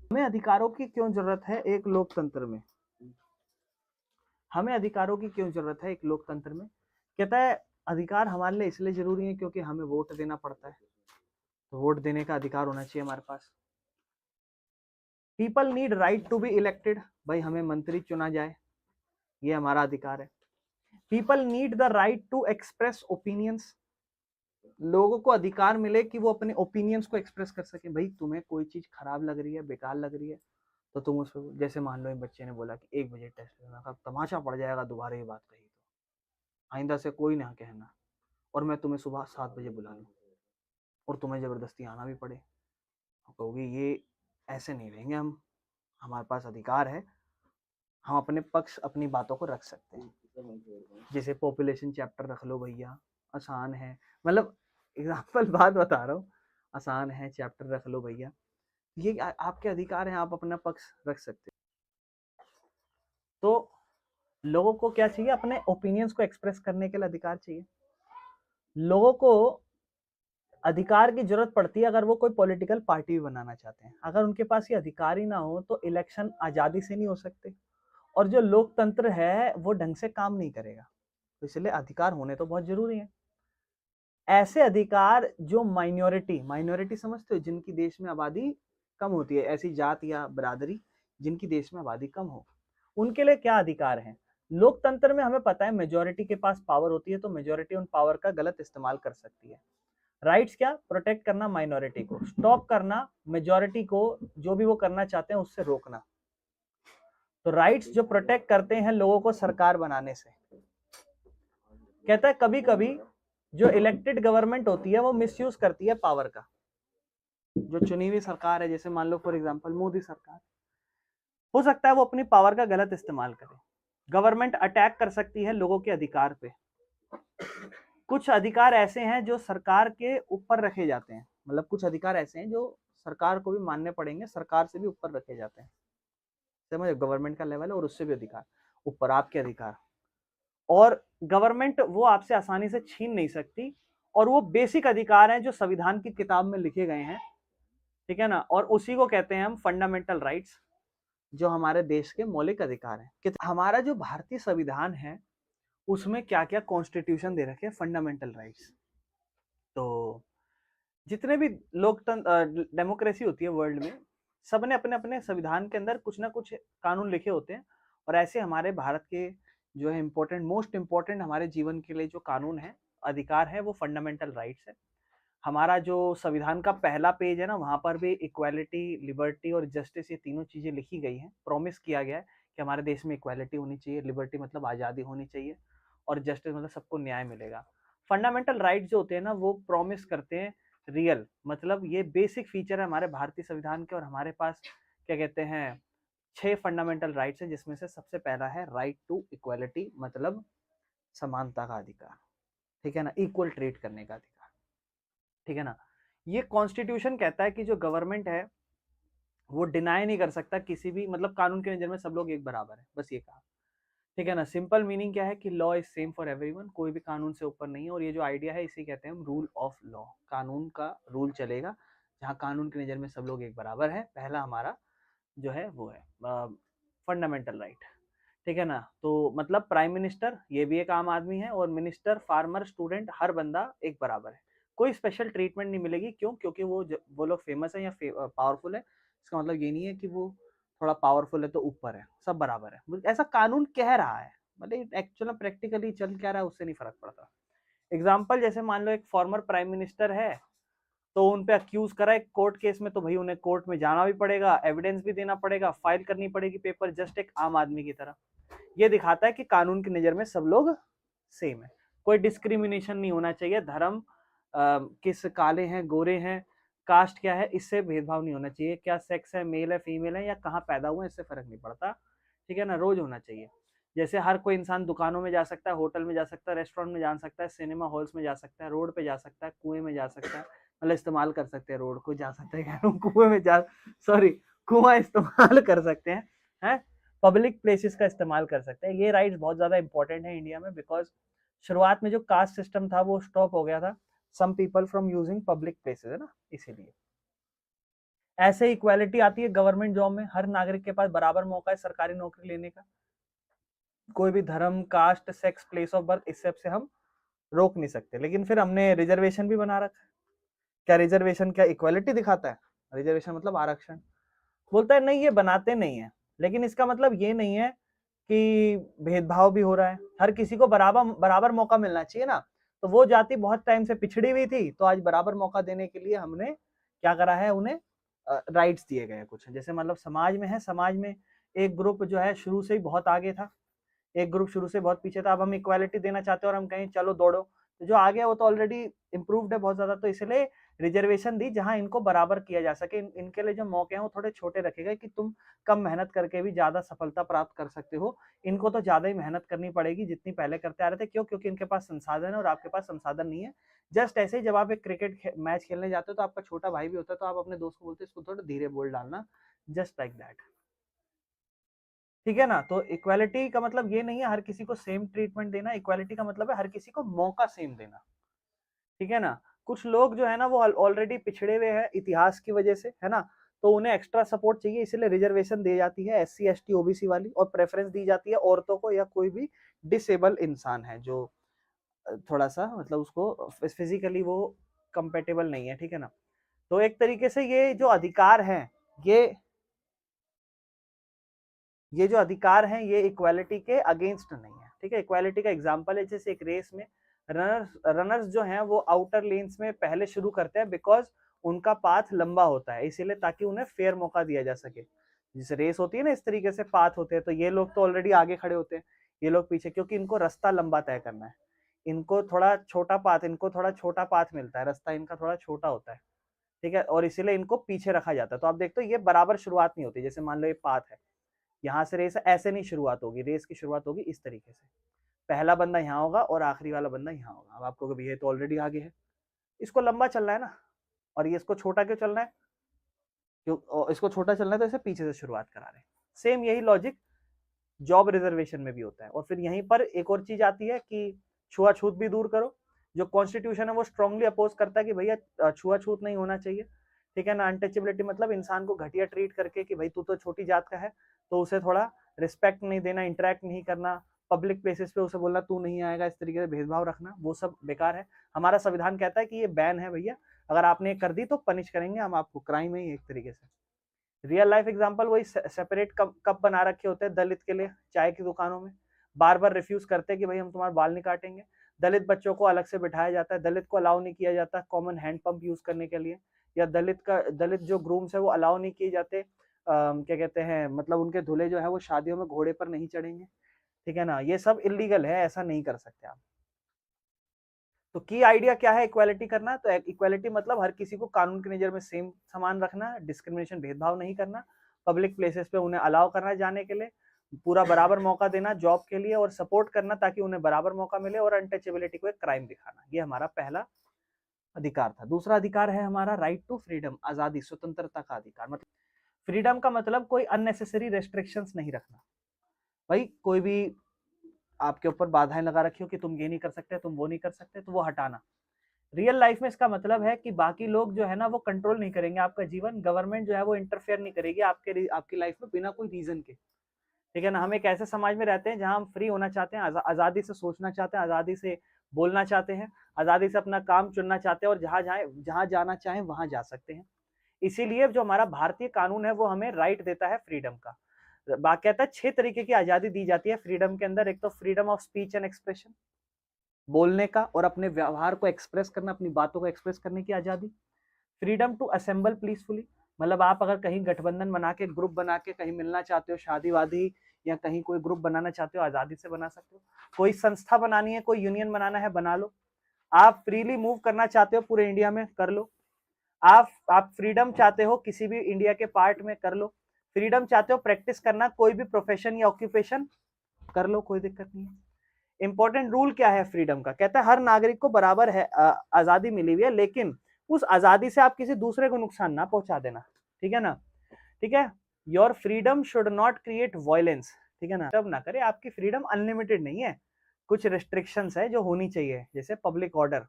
हमें अधिकारों की क्यों जरूरत है एक लोकतंत्र में, हमें अधिकारों की क्यों जरूरत है एक लोकतंत्र में? कहता है अधिकार हमारे लिए इसलिए जरूरी है क्योंकि हमें वोट देना पड़ता है, तो वोट देने का अधिकार होना चाहिए हमारे पास। People need right to be elected, भाई हमें मंत्री चुना जाए, ये हमारा अधिकार है। People need the right to express opinions, लोगों को अधिकार मिले कि वो अपने ओपिनियंस को एक्सप्रेस कर सके। भाई तुम्हें कोई चीज खराब लग रही है, बेकार लग रही है, तो तुम उसको, जैसे मान लो एक बच्चे ने बोला कि 1 बजे टेस्ट लेना, का तमाशा पड़ जाएगा दोबारा ये बात कही तो, आइंदा से कोई ना कहना, और मैं तुम्हें सुबह 7 बजे बुला लूँ और तुम्हें जबरदस्ती आना भी पड़े, तो कहोगे ये ऐसे नहीं रहेंगे हम, हमारे पास अधिकार है, हम अपने पक्ष अपनी बातों को रख सकते हैं। जैसे पॉपुलेशन चैप्टर रख लो भैया, आसान है, मतलब एग्जाम्पल बात बता रहा हूँ, आसान है, चैप्टर रख लो भैया, ये आपके अधिकार हैं, आप अपना पक्ष रख सकते हैं। तो लोगों को क्या चाहिए, अपने ओपिनियंस को एक्सप्रेस करने के लिए अधिकार चाहिए। लोगों को अधिकार की जरूरत पड़ती है अगर वो कोई पॉलिटिकल पार्टी भी बनाना चाहते हैं, अगर उनके पास ये अधिकार ही ना हो तो इलेक्शन आजादी से नहीं हो सकते, और जो लोकतंत्र है वो ढंग से काम नहीं करेगा, तो इसलिए अधिकार होने तो बहुत जरूरी है। ऐसे अधिकार जो माइनॉरिटी समझते हो, जिनकी देश में आबादी कम होती है, ऐसी जात या बरादरी जिनकी देश में आबादी कम हो, उनके लिए क्या अधिकार है। लोकतंत्र में हमें पता है मेजोरिटी के पास पावर होती है, तो मेजोरिटी उन पावर का गलत इस्तेमाल कर सकती है। राइट्स क्या, प्रोटेक्ट करना माइनॉरिटी को, स्टॉप करना मेजोरिटी को, जो भी वो करना चाहते हैं उससे रोकना। तो राइट्स जो प्रोटेक्ट करते हैं लोगों को सरकार बनाने से। कहता है कभी कभी जो इलेक्टेड गवर्नमेंट होती है वो मिसयूज करती है पावर का, जो चुनी हुई सरकार है, जैसे मान लो फॉर एग्जांपल मोदी सरकार, हो सकता है वो अपनी पावर का गलत इस्तेमाल करे। गवर्नमेंट अटैक कर सकती है लोगों के अधिकार पे। कुछ अधिकार ऐसे हैं जो सरकार के ऊपर रखे जाते हैं, मतलब कुछ अधिकार ऐसे हैं जो सरकार को भी मानने पड़ेंगे, सरकार से भी ऊपर रखे जाते हैं, समझ, गवर्नमेंट का लेवल है और उससे भी अधिकार ऊपर आपके अधिकार, और गवर्नमेंट वो आपसे आसानी से छीन नहीं सकती, और वो बेसिक अधिकार हैं जो संविधान की किताब में लिखे गए हैं, ठीक है ना, और उसी को कहते हैं हम फंडामेंटल राइट्स, जो हमारे देश के मौलिक अधिकार हैं। कि हमारा जो भारतीय संविधान है उसमें क्या क्या कॉन्स्टिट्यूशन दे रखे हैं, फंडामेंटल राइट्स। तो जितने भी लोकतंत्र डेमोक्रेसी होती है वर्ल्ड में, सबने अपने अपने संविधान के अंदर कुछ ना कुछ कानून लिखे होते हैं, और ऐसे हमारे भारत के जो है इम्पोर्टेंट, मोस्ट इम्पोर्टेंट हमारे जीवन के लिए जो कानून है, अधिकार है, वो फंडामेंटल राइट्स है। हमारा जो संविधान का पहला पेज है ना, वहां पर भी इक्वालिटी, लिबर्टी और जस्टिस, ये तीनों चीजें लिखी गई हैं। प्रॉमिस किया गया है कि हमारे देश में इक्वालिटी होनी चाहिए, लिबर्टी मतलब आज़ादी होनी चाहिए, और जस्टिस मतलब सबको न्याय मिलेगा। फंडामेंटल राइट्स जो होते हैं ना, वो प्रॉमिस करते हैं रियल, मतलब ये बेसिक फीचर है हमारे भारतीय संविधान के, और हमारे पास क्या कहते हैं 6 फंडामेंटल राइट्स हैं, जिसमें से सबसे पहला है राइट टू इक्वालिटी, मतलब समानता का अधिकार, ठीक है ना, इक्वल ट्रीट करने का अधिकार, ठीक है ना। ये कॉन्स्टिट्यूशन कहता है कि जो गवर्नमेंट है वो डिनाई नहीं कर सकता किसी भी, मतलब कानून के नजर में सब लोग एक बराबर है, बस ये कहा। ठीक है ना। सिंपल मीनिंग क्या है कि law is same for everyone, कोई भी कानून से ऊपर नहीं है। और ये जो आइडिया है इसी कहते हैं हम रूल ऑफ लॉ, कानून का रूल चलेगा जहाँ कानून की नज़र में सब लोग एक बराबर है। पहला हमारा जो है वो है फंडामेंटल राइट। ठीक है ना। तो मतलब प्राइम मिनिस्टर ये भी एक आम आदमी है, और मिनिस्टर, फार्मर, स्टूडेंट, हर बंदा एक बराबर है। कोई स्पेशल ट्रीटमेंट नहीं मिलेगी। क्यों? क्योंकि वो लोग फेमस है या पावरफुल है, इसका मतलब ये नहीं है कि वो थोड़ा पावरफुल है तो ऊपर है, सब बराबर है। ऐसा कानून कह रहा है, मतलब एक्चुअल में प्रैक्टिकली चल क्या रहा है उससे नहीं फर्क पड़ता। एग्जाम्पल, जैसे मान लो एक फॉर्मर प्राइम मिनिस्टर है, तो उन पे अक्यूज करा है कोर्ट केस में, तो भाई उन्हें कोर्ट में जाना भी पड़ेगा, एविडेंस भी देना पड़ेगा, फाइल करनी पड़ेगी पेपर, जस्ट एक आम आदमी की तरह। ये दिखाता है कि कानून की नजर में सब लोग सेम है। कोई डिस्क्रिमिनेशन नहीं होना चाहिए। धर्म, किस काले हैं, गोरे हैं, कास्ट क्या है, इससे भेदभाव नहीं होना चाहिए। क्या सेक्स है, मेल है, फीमेल है, या कहाँ पैदा हुए, इससे फर्क नहीं पड़ता। ठीक है ना। रोज होना चाहिए। जैसे हर कोई इंसान दुकानों में जा सकता है, होटल में जा सकता है, रेस्टोरेंट में जा सकता है, सिनेमा हॉल्स में जा सकता है, रोड पे जा सकता है, कुएं में जा सकता है, मतलब इस्तेमाल कर सकते हैं, रोड को जा सकते हैं, कुएं में जा, सॉरी, कुआं इस्तेमाल कर सकते हैं, पब्लिक प्लेसेस का इस्तेमाल कर सकते हैं। ये राइट्स बहुत ज्यादा इंपॉर्टेंट है इंडिया में, बिकॉज शुरुआत में जो कास्ट सिस्टम था वो स्टॉप हो गया था, some people from using public places, है ना, इसीलिए। ऐसे इक्वालिटी आती है गवर्नमेंट जॉब में, हर नागरिक के पास बराबर मौका है सरकारी नौकरी लेने का। कोई भी धर्म, caste, sex, place of birth, इस सब से हम रोक नहीं सकते। लेकिन फिर हमने रिजर्वेशन भी बना रखा है। क्या रिजर्वेशन क्या इक्वालिटी दिखाता है? रिजर्वेशन मतलब आरक्षण। बोलता है नहीं, ये बनाते नहीं है, लेकिन इसका मतलब ये नहीं है कि भेदभाव भी हो रहा है। हर किसी को बराबर बराबर मौका मिलना चाहिए ना। तो वो जाति बहुत टाइम से पिछड़ी हुई थी, तो आज बराबर मौका देने के लिए हमने क्या करा है, उन्हें राइट्स दिए गए कुछ। जैसे मतलब समाज में है, समाज में एक ग्रुप जो है शुरू से ही बहुत आगे था, एक ग्रुप शुरू से बहुत पीछे था। अब हम इक्वालिटी देना चाहते हैं और हम कहें चलो दौड़ो, तो जो आगे है वो तो ऑलरेडी इम्प्रूव्ड है बहुत ज्यादा। तो इसलिए रिजर्वेशन दी जहां इनको बराबर किया जा सके। इनके लिए जो मौके हैं वो थोड़े छोटे रखे गए कि तुम कम मेहनत करके भी ज्यादा सफलता प्राप्त कर सकते हो। इनको तो ज्यादा ही मेहनत करनी पड़ेगी जितनी पहले करते आ रहे थे। क्यों? क्योंकि इनके पास संसाधन है और आपके पास संसाधन नहीं है। जस्ट ऐसे ही जब आप एक क्रिकेट मैच खेलने जाते हो तो आपका छोटा भाई भी होता है, तो आप अपने दोस्त को बोलते हो इसको थोड़ा धीरे बोल डालना, जस्ट लाइक दैट। ठीक है ना। तो इक्वालिटी का मतलब ये नहीं है हर किसी को सेम ट्रीटमेंट देना। इक्वालिटी का मतलब है हर किसी को मौका सेम देना। ठीक है ना। कुछ लोग जो है ना वो ऑलरेडी पिछड़े हुए हैं इतिहास की वजह से, है ना, तो उन्हें एक्स्ट्रा सपोर्ट चाहिए, इसलिए रिजर्वेशन दी जाती है SC ST OBC वाली, और प्रेफरेंस दी जाती है औरतों को या कोई भी डिसेबल इंसान है जो थोड़ा सा मतलब उसको फिजिकली वो कंपेटेबल नहीं है। ठीक है ना। तो एक तरीके से ये जो अधिकार हैं, ये ये जो अधिकार हैं ये इक्वालिटी के अगेंस्ट नहीं है। ठीक है। इक्वालिटी का एग्जांपल है, जैसे एक रेस में रनर्स जो हैं वो आउटर लेन्स में पहले शुरू करते हैं, बिकॉज उनका पाथ लंबा होता है, इसीलिए ताकि उन्हें फेयर मौका दिया जा सके। जैसे रेस होती है ना, इस तरीके से पाथ होते हैं, तो ये लोग तो ऑलरेडी आगे खड़े होते हैं, ये लोग पीछे, क्योंकि इनको रास्ता लंबा तय करना है। इनको थोड़ा छोटा पाथ मिलता है, रास्ता इनका थोड़ा छोटा होता है। ठीक है। और इसीलिए इनको पीछे रखा जाता है। तो आप देखते हो ये बराबर शुरुआत नहीं होती। जैसे मान लो ये पाथ है, यहाँ से रेस ऐसे नहीं शुरुआत होगी, रेस की शुरुआत होगी इस तरीके से, पहला बंदा यहाँ होगा और आखिरी वाला बंदा यहाँ होगा। अब आपको कभी ये तो ऑलरेडी आगे है, इसको लंबा चलना है ना, और ये इसको छोटा क्यों चलना है? क्यों इसको छोटा चलना है, तो इसे पीछे से शुरुआत करा रहे हैं। सेम यही लॉजिक जॉब रिजर्वेशन में भी होता है। और फिर यहीं पर एक और चीज आती है कि छुआछूत भी दूर करो। जो कॉन्स्टिट्यूशन है वो स्ट्रांगली अपोज करता है कि भैया छुआछूत नहीं होना चाहिए। ठीक है ना। अनटचेबिलिटी मतलब इंसान को घटिया ट्रीट करके कि भाई तू तो छोटी जात का है, तो उसे थोड़ा रिस्पेक्ट नहीं देना, इंटरेक्ट नहीं करना, पब्लिक प्लेसेस पे उसे बोलना तू नहीं आएगा, इस तरीके से भेदभाव रखना, वो सब बेकार है। हमारा संविधान कहता है कि ये बैन है भैया, अगर आपने कर दी तो पनिश करेंगे हम आपको, क्राइम है एक तरीके से। रियल लाइफ एग्जांपल वही सेपरेट कप बना रखे होते हैं दलित के लिए चाय की दुकानों में, बार बार रिफ्यूज करते हैं कि भाई हम तुम्हारे बाल नहीं काटेंगे। दलित बच्चों को अलग से बिठाया जाता है, दलित को अलाउ नहीं किया जाता कॉमन हैंड पंप यूज करने के लिए, या दलित जो ग्रूम्स है वो अलाउ नहीं किए जाते, क्या कहते हैं, मतलब उनके दूल्हे जो है वो शादियों में घोड़े पर नहीं चढ़ेंगे। ठीक है ना। ये सब इलीगल है, ऐसा नहीं कर सकते आप। तो की आइडिया क्या है इक्वालिटी करना? तो इक्वालिटी मतलब हर किसी को कानून की नजर में सेम समान रखना, डिस्क्रिमिनेशन भेदभाव नहीं करना, पब्लिक प्लेसेस पे उन्हें अलाउ करना जाने के लिए, पूरा बराबर मौका देना जॉब के लिए और सपोर्ट करना ताकि उन्हें बराबर मौका मिले, और अनटचेबिलिटी को एक क्राइम दिखाना। ये हमारा पहला अधिकार था। दूसरा अधिकार है हमारा राइट टू फ्रीडम, आजादी, स्वतंत्रता का अधिकार। मतलब फ्रीडम का मतलब कोई अननेसेसरी रेस्ट्रिक्शंस नहीं रखना। भाई कोई भी आपके ऊपर बाधाएं लगा रखी हो कि तुम ये नहीं कर सकते, तुम वो नहीं कर सकते, तो वो हटाना। रियल लाइफ में इसका मतलब है कि बाकी लोग जो है ना वो कंट्रोल नहीं करेंगे आपका जीवन, गवर्नमेंट जो है वो इंटरफेयर नहीं करेगी आपकी लाइफ में बिना कोई रीजन के। ठीक है ना, हम एक ऐसे समाज में रहते हैं जहां हम फ्री होना चाहते हैं, आजादी से सोचना चाहते हैं, आजादी से बोलना चाहते हैं, आजादी से अपना काम चुनना चाहते हैं, और जहां जाना चाहें वहां जा सकते हैं। इसीलिए जो हमारा भारतीय कानून है वो हमें राइट देता है फ्रीडम का। बाकायदा 6 तरीके की आजादी दी जाती है फ्रीडम के अंदर। एक तो freedom of speech and expression, बोलने का और अपने व्यवहार को एक्सप्रेस करना, अपनी बातों को एक्सप्रेस करने की आजादी। फ्रीडम टू असेंबल पीसफुली, मतलब आप अगर कहीं गठबंधन बना के, ग्रुप बना के कहीं मिलना चाहते हो, शादी वादी या कहीं कोई ग्रुप बनाना चाहते हो, आजादी से बना सकते हो। कोई संस्था बनानी है, कोई यूनियन बनाना है, बना लो। आप फ्रीली मूव करना चाहते हो पूरे इंडिया में, कर लो। आप फ्रीडम चाहते हो किसी भी इंडिया के पार्ट में, कर लो। फ्रीडम चाहते हो प्रैक्टिस करना कोई भी प्रोफेशन या ऑक्यूपेशन, कर लो, कोई दिक्कत नहीं है। इंपॉर्टेंट रूल क्या है फ्रीडम का, कहता है हर नागरिक को बराबर है आजादी मिली हुई है, लेकिन उस आजादी से आप किसी दूसरे को नुकसान ना पहुंचा देना। ठीक है ना, ठीक है। Your freedom should not create violence, ठीक है ना, तब ना करे। आपकी फ्रीडम अनलिमिटेड नहीं है, कुछ रेस्ट्रिक्शंस है जो होनी चाहिए, जैसे पब्लिक ऑर्डर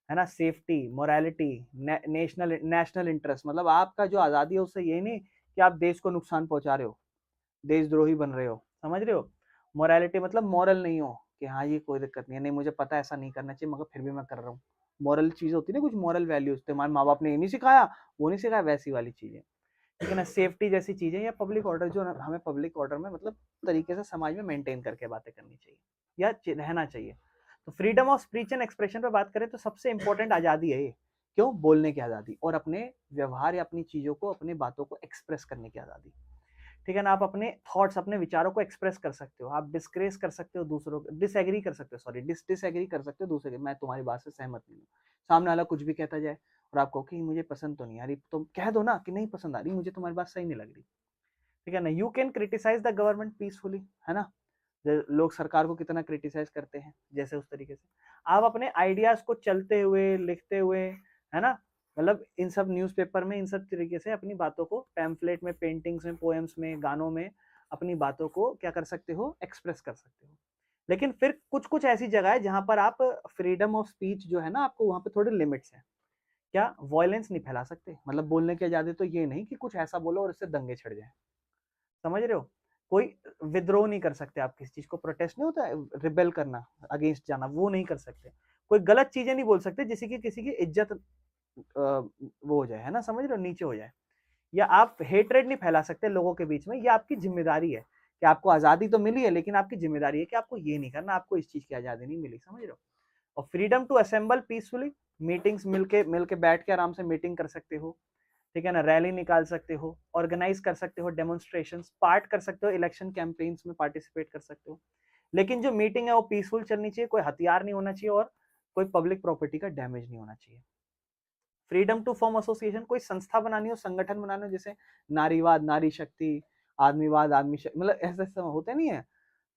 है ना, सेफ्टी, मोरालिटी, नेशनल इंटरेस्ट। मतलब आपका जो आजादी है उससे ये नहीं कि आप देश को नुकसान पहुंचा रहे हो, देशद्रोही बन रहे हो, समझ रहे हो। मोरालिटी मतलब मॉरल नहीं हो कि हाँ ये कोई दिक्कत नहीं है, नहीं मुझे पता है ऐसा नहीं करना चाहिए मगर फिर भी मैं कर रहा हूँ। मॉरल चीज होती है ना, कुछ मॉरल वैल्यूज, तुम्हारे माँ बाप ने ये नहीं सिखाया, वो नहीं सिखाया, वैसी वाली चीजें। ठीक है ना, सेफ्टी जैसी चीजें, या पब्लिक ऑर्डर, जो हमें पब्लिक ऑर्डर में मतलब तरीके से समाज में मेंटेन करके बातें करनी चाहिए या रहना चाहिए। तो freedom of speech and expression पे बात करें तो सबसे इंपॉर्टेंट आजादी है ये। क्यों? बोलने की आजादी और अपने व्यवहार या अपनी चीजों को, अपनी बातों को एक्सप्रेस करने की आजादी। ठीक है ना, आप अपने थॉट्स, अपने विचारों को एक्सप्रेस कर सकते हो, आप डिस्क्रेस कर सकते हो दूसरों को, डिसएग्री कर सकते हो, सॉरी डिसएग्री कर सकते हो दूसरे के, मैं तुम्हारी बात से सहमत नहीं हूँ। सामने वाला कुछ भी कहता जाए और आप कहो कि मुझे पसंद तो नहीं आ रही, तो कह दो ना कि नहीं पसंद आ रही, मुझे तुम्हारी बात सही नहीं लग रही। ठीक है ना, you can criticise the government peacefully, है ना। लोग सरकार को कितना क्रिटिसाइज करते हैं, जैसे उस तरीके से आप अपने आइडियाज को चलते हुए, लिखते हुए, है ना, मतलब इन सब न्यूज़पेपर में, इन सब तरीके से अपनी बातों को, पैम्फलेट में, पेंटिंग्स में, पोएम्स में, गानों में अपनी बातों को क्या कर सकते हो, एक्सप्रेस कर सकते हो। लेकिन फिर कुछ कुछ ऐसी जगह है जहां पर आप फ्रीडम ऑफ स्पीच जो है ना, आपको वहां पे थोड़े लिमिट्स हैं। क्या? वायलेंस नहीं फैला सकते, मतलब बोलने की आजादी तो ये नहीं कि कुछ ऐसा बोलो और इससे दंगे छिड़ जाए, समझ रहे हो। कोई विद्रोह नहीं कर सकते, आप किसी चीज को, प्रोटेस्ट नहीं होता है, रिबेल करना, अगेंस्ट जाना, वो नहीं कर सकते। कोई गलत चीजें नहीं बोल सकते जिससे कि किसी की इज्जत वो हो जाए, है ना, समझ रहे हो, नीचे हो जाए। या आप हेट्रेड नहीं फैला सकते लोगों के बीच में, ये आपकी जिम्मेदारी है कि आपको आजादी तो मिली है, लेकिन आपकी जिम्मेदारी है कि आपको ये नहीं करना, आपको इस चीज की आजादी नहीं मिली, समझ रहे हो। और freedom to assemble peacefully, meetings, मिलके बैठ के आराम से मीटिंग कर सकते हो, ठीक है ना, रैली निकाल सकते हो, ऑर्गेनाइज कर सकते हो, डेमोन्स्ट्रेशंस, पार्ट कर सकते हो, इलेक्शन कैंपेन्स में पार्टिसिपेट कर सकते हो। लेकिन जो मीटिंग है वो पीसफुल चलनी चाहिए, कोई हथियार नहीं होना चाहिए और कोई पब्लिक प्रॉपर्टी का डैमेज नहीं होना चाहिए। फ्रीडम टू फॉर्म एसोसिएशन, कोई संस्था बनानी हो, संगठन बनाना हो, जैसे नारीवाद, नारी शक्ति, आदमीवाद, आदमी शक्ति, मतलब ऐसे ऐसे होते नहीं है।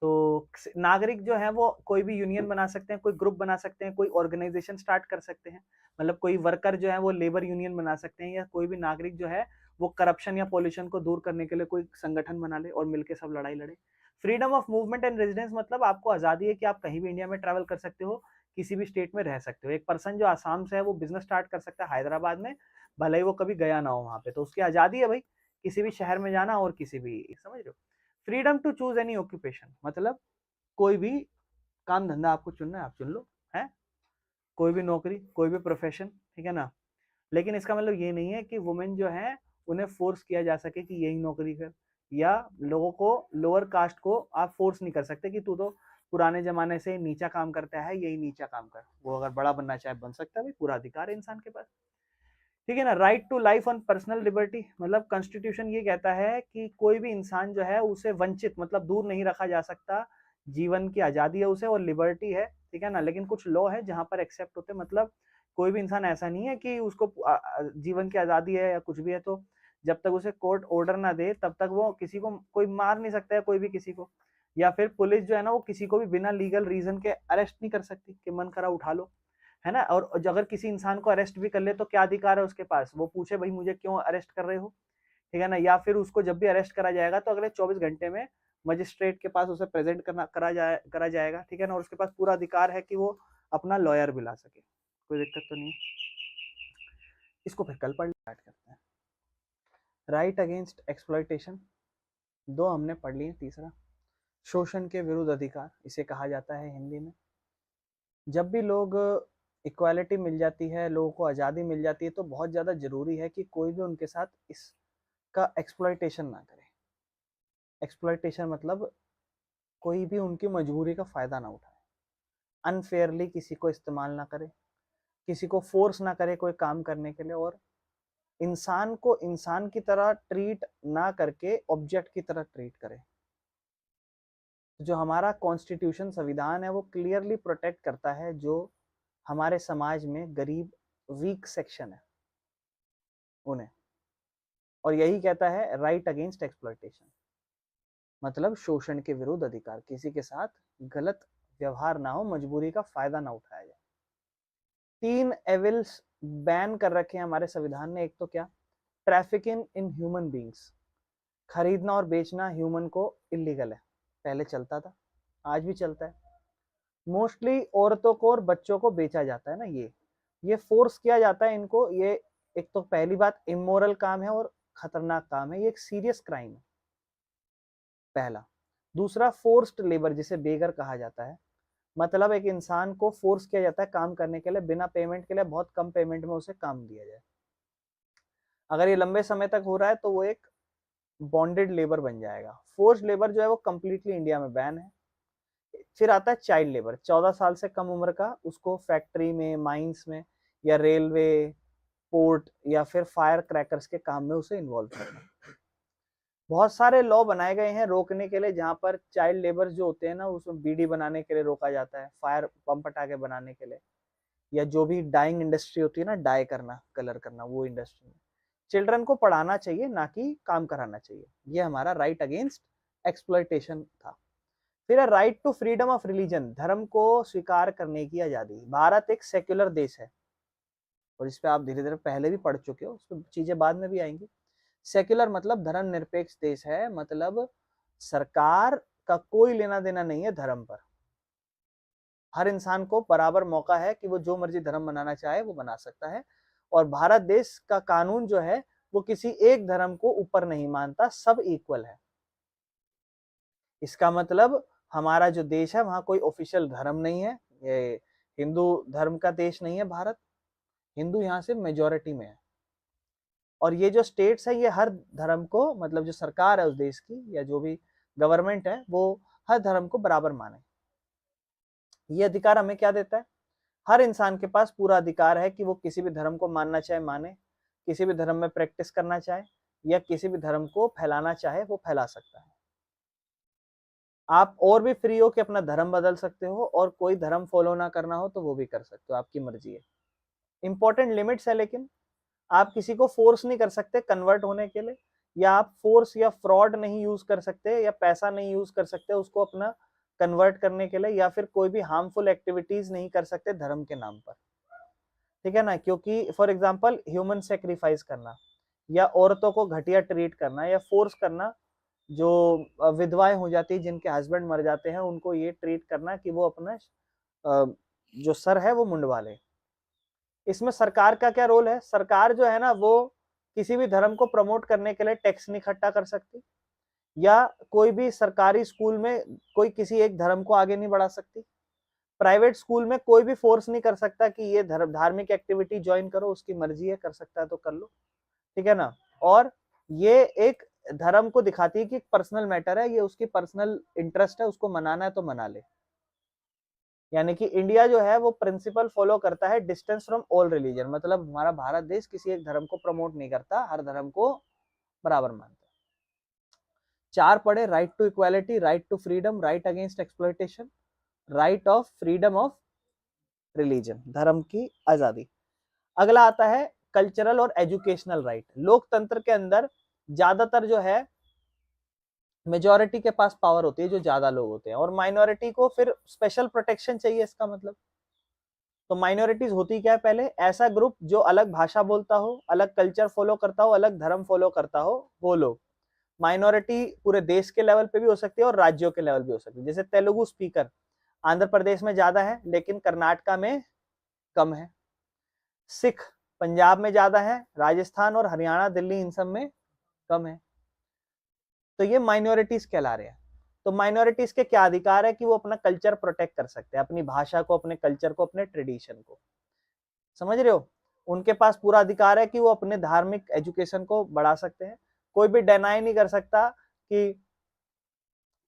तो नागरिक जो है वो कोई भी यूनियन बना सकते हैं, कोई ग्रुप बना सकते हैं, कोई ऑर्गेनाइजेशन स्टार्ट कर सकते हैं। मतलब कोई वर्कर जो है वो लेबर यूनियन बना सकते हैं, या कोई भी नागरिक जो है वो करप्शन या पॉल्यूशन को दूर करने के लिए कोई संगठन बना ले और मिलकर सब लड़ाई लड़े। Freedom of movement and residence, मतलब आपको आजादी है कि आप कहीं भी इंडिया में ट्रैवल कर सकते हो, किसी भी स्टेट में रह सकते हो। एक पर्सन जो आसाम से है वो बिजनेस स्टार्ट कर सकता है हैदराबाद में, भले ही वो कभी गया ना हो वहां पे, तो उसकी आजादी है भाई, किसी भी शहर में जाना और किसी भी, समझ रहे हो। Freedom to choose any occupation, मतलब कोई भी काम धंधा आपको चुनना है, आप चुन लो, है, कोई भी नौकरी, कोई भी प्रोफेशन, ठीक है ना। लेकिन इसका मतलब ये नहीं है कि वुमेन जो है उन्हें फोर्स किया जा सके कि यही नौकरी कर, या लोगों को, लोअर कास्ट को आप फोर्स नहीं कर सकते कि तू तो पुराने जमाने से नीचा काम करता है, यही नीचा काम कर। वो अगर बड़ा बनना चाहे बन सकता है, भाई पूरा अधिकार है इंसान के पास। ठीक है ना, right to life on personal liberty, मतलब कॉन्स्टिट्यूशन ये कहता है कि कोई भी इंसान जो है उसे वंचित, मतलब दूर नहीं रखा जा सकता, जीवन की आजादी है उसे और लिबर्टी है, ठीक है ना। लेकिन कुछ लॉ है जहां पर एक्सेप्ट होते, मतलब कोई भी इंसान ऐसा नहीं है कि उसको जीवन की आजादी है या कुछ भी है, तो जब तक उसे कोर्ट ऑर्डर ना दे तब तक वो किसी को कोई मार नहीं सकता है, कोई भी किसी को। या फिर पुलिस जो है ना वो किसी को भी बिना लीगल रीजन के अरेस्ट नहीं कर सकती कि मन करा उठा लो, है ना। और अगर किसी इंसान को अरेस्ट भी कर ले तो क्या अधिकार है उसके पास, वो पूछे भाई मुझे क्यों अरेस्ट कर रहे हो, ठीक है ना, या फिर उसको जब भी अरेस्ट करा जाएगा तो अगले 24 घंटे में मजिस्ट्रेट के पास उसे प्रेजेंट करा जाएगा, ठीक है ना, और उसके पास पूरा अधिकार है कि वो अपना लॉयर भी ला सके, कोई दिक्कत तो नहीं। इसको फिर कल पढ़ स्टार्ट करते हैं। राइट अगेंस्ट एक्सप्लॉयटेशन, दो हमने पढ़ लिए। तीसरा शोषण के विरुद्ध अधिकार, इसे कहा जाता है हिंदी में। जब भी लोग इक्वालिटी मिल जाती है, लोगों को आज़ादी मिल जाती है, तो बहुत ज़्यादा जरूरी है कि कोई भी उनके साथ इसका एक्सप्लॉयटेशन ना करे। एक्सप्लॉयटेशन मतलब कोई भी उनकी मजबूरी का फायदा ना उठाए, अनफेयरली किसी को इस्तेमाल ना करे, किसी को फोर्स ना करे कोई काम करने के लिए, और इंसान को इंसान की तरह ट्रीट ना करके ऑब्जेक्ट की तरह ट्रीट करे। जो हमारा कॉन्स्टिट्यूशन संविधान है वो क्लियरली प्रोटेक्ट करता है जो हमारे समाज में गरीब वीक सेक्शन है उन्हें, और यही कहता है राइट अगेंस्ट एक्सप्लॉयटेशन, मतलब शोषण के विरुद्ध अधिकार, किसी के साथ गलत व्यवहार ना हो, मजबूरी का फायदा ना उठाया जाए। 3 एविल्स बैन कर रखे हैं हमारे संविधान ने। एक तो क्या, ट्रैफिकिंग इन ह्यूमन बींग्स, खरीदना और बेचना ह्यूमन को इलीगल है, पहले चलता था, आज भी चलता है। मोस्टली औरतों को और बच्चों को बेचा जाता है ना, ये फोर्स किया जाता है इनको। ये एक तो पहली बात इमोरल काम है और खतरनाक काम है, ये एक सीरियस क्राइम है, पहला। दूसरा फोर्स्ड लेबर, जिसे बेगर कहा जाता है, मतलब एक इंसान को फोर्स किया जाता है काम करने के लिए, बिना पेमेंट के लिए, बहुत कम पेमेंट में उसे काम दिया जाए। अगर ये लंबे समय तक हो रहा है तो वो एक बॉन्डेड लेबर बन जाएगा। फोर्स्ड लेबर जो है वो कंप्लीटली इंडिया में बैन है। फिर आता है चाइल्ड लेबर, 14 साल से कम उम्र का, उसको फैक्ट्री में, माइंस में, या रेलवे, पोर्ट, या फिर फायर क्रैकर्स के काम में उसे इन्वॉल्व करना। बहुत सारे लॉ बनाए गए हैं रोकने के लिए, जहां पर चाइल्ड लेबर जो होते हैं ना, उसमें बीड़ी बनाने के लिए रोका जाता है, फायर पंप पटाखे बनाने के लिए, या जो भी डाइंग इंडस्ट्री होती है ना, डाई करना, कलर करना, वो इंडस्ट्री में चिल्ड्रन को पढ़ाना चाहिए, ना कि काम कराना चाहिए। ये हमारा राइट अगेंस्ट एक्सप्लॉयटेशन था। फिर है right to freedom of religion, धर्म को स्वीकार करने की आजादी। भारत एक सेक्युलर देश है, और इस पे आप धीरे धीरे पहले भी पढ़ चुके हो, उस पर चीजें बाद में भी आएंगी। सेक्युलर मतलब धर्मनिरपेक्ष देश है, मतलब सरकार का कोई लेना देना नहीं है धर्म पर। हर इंसान को बराबर मौका है कि वो जो मर्जी धर्म मनाना चाहे वो बना सकता है, और भारत देश का कानून जो है वो किसी एक धर्म को ऊपर नहीं मानता, सब इक्वल है। इसका मतलब हमारा जो देश है वहां कोई ऑफिशियल धर्म नहीं है, ये हिंदू धर्म का देश नहीं है भारत, हिंदू यहाँ से मेजोरिटी में है। और ये जो स्टेट्स है ये हर धर्म को, मतलब जो सरकार है उस देश की या जो भी गवर्नमेंट है वो हर धर्म को बराबर माने। ये अधिकार हमें क्या देता है, हर इंसान के पास पूरा अधिकार है कि वो किसी भी धर्म को मानना चाहे माने, किसी भी धर्म में प्रैक्टिस करना चाहे, या किसी भी धर्म को फैलाना चाहे वो फैला सकता है। आप और भी फ्री हो कि अपना धर्म बदल सकते हो, और कोई धर्म फॉलो ना करना हो तो वो भी कर सकते हो, आपकी मर्जी है। इंपॉर्टेंट लिमिट्स है, लेकिन आप किसी को फोर्स नहीं कर सकते कन्वर्ट होने के लिए, या आप फोर्स या फ्रॉड नहीं यूज कर सकते, या पैसा नहीं यूज कर सकते उसको अपना कन्वर्ट करने के लिए, या फिर कोई भी हार्मफुल एक्टिविटीज नहीं कर सकते धर्म के नाम पर, ठीक है ना। क्योंकि फॉर एग्जाम्पल ह्यूमन सेक्रीफाइस करना, या औरतों को घटिया ट्रीट करना, या फोर्स करना, जो विधवाएं हो जाती है जिनके हस्बैंड मर जाते हैं उनको ये ट्रीट करना कि वो अपना जो सर है वो मुंडवा ले। इसमें सरकार का क्या रोल है, सरकार जो है ना वो किसी भी धर्म को प्रमोट करने के लिए टैक्स नहीं इकट्ठा कर सकती, या कोई भी सरकारी स्कूल में कोई किसी एक धर्म को आगे नहीं बढ़ा सकती। प्राइवेट स्कूल में कोई भी फोर्स नहीं कर सकता कि ये धार्मिक एक्टिविटी ज्वाइन करो, उसकी मर्जी है, कर सकता है तो कर लो, ठीक है ना। और ये एक धर्म को दिखाती है कि पर्सनल मैटर है, ये उसकी पर्सनल इंटरेस्ट है, उसको मनाना है तो मना ले। यानी कि इंडिया जो है वो प्रिंसिपल फॉलो करता है डिस्टेंस फ्रॉम ऑल रिलीजन, मतलब हमारा भारत देश किसी एक धर्म को प्रमोट नहीं करता, हर धर्म को बराबर मानता है। 4 पढ़े, right to equality, right to freedom, right against exploitation, right of freedom of religion, धर्म की आजादी। अगला आता है कल्चरल और एजुकेशनल राइट। लोकतंत्र के अंदर ज्यादातर जो है मेजोरिटी के पास पावर होती है, जो ज्यादा लोग होते हैं, और माइनॉरिटी को फिर स्पेशल प्रोटेक्शन चाहिए। इसका मतलब तो माइनॉरिटीज होती क्या है? पहले ऐसा ग्रुप जो अलग भाषा बोलता हो, अलग कल्चर फॉलो करता हो, अलग धर्म फॉलो करता हो, वो लोग। माइनॉरिटी पूरे देश के लेवल पे भी हो सकती है और राज्यों के लेवल भी हो सकती है। जैसे तेलुगु स्पीकर आंध्र प्रदेश में ज्यादा है लेकिन कर्नाटका में कम है। सिख पंजाब में ज्यादा है, राजस्थान और हरियाणा, दिल्ली इन सब में कम है। तो ये माइनॉरिटीज कहला रहे हैं। तो माइनॉरिटीज के क्या अधिकार है कि वो अपना कल्चर प्रोटेक्ट कर सकते हैं, अपनी भाषा को, अपने कल्चर को, अपने ट्रेडिशन को। समझ रहे हो? उनके पास पूरा अधिकार है कि वो अपने धार्मिक एजुकेशन को बढ़ा सकते हैं। कोई भी डिनाई नहीं कर सकता कि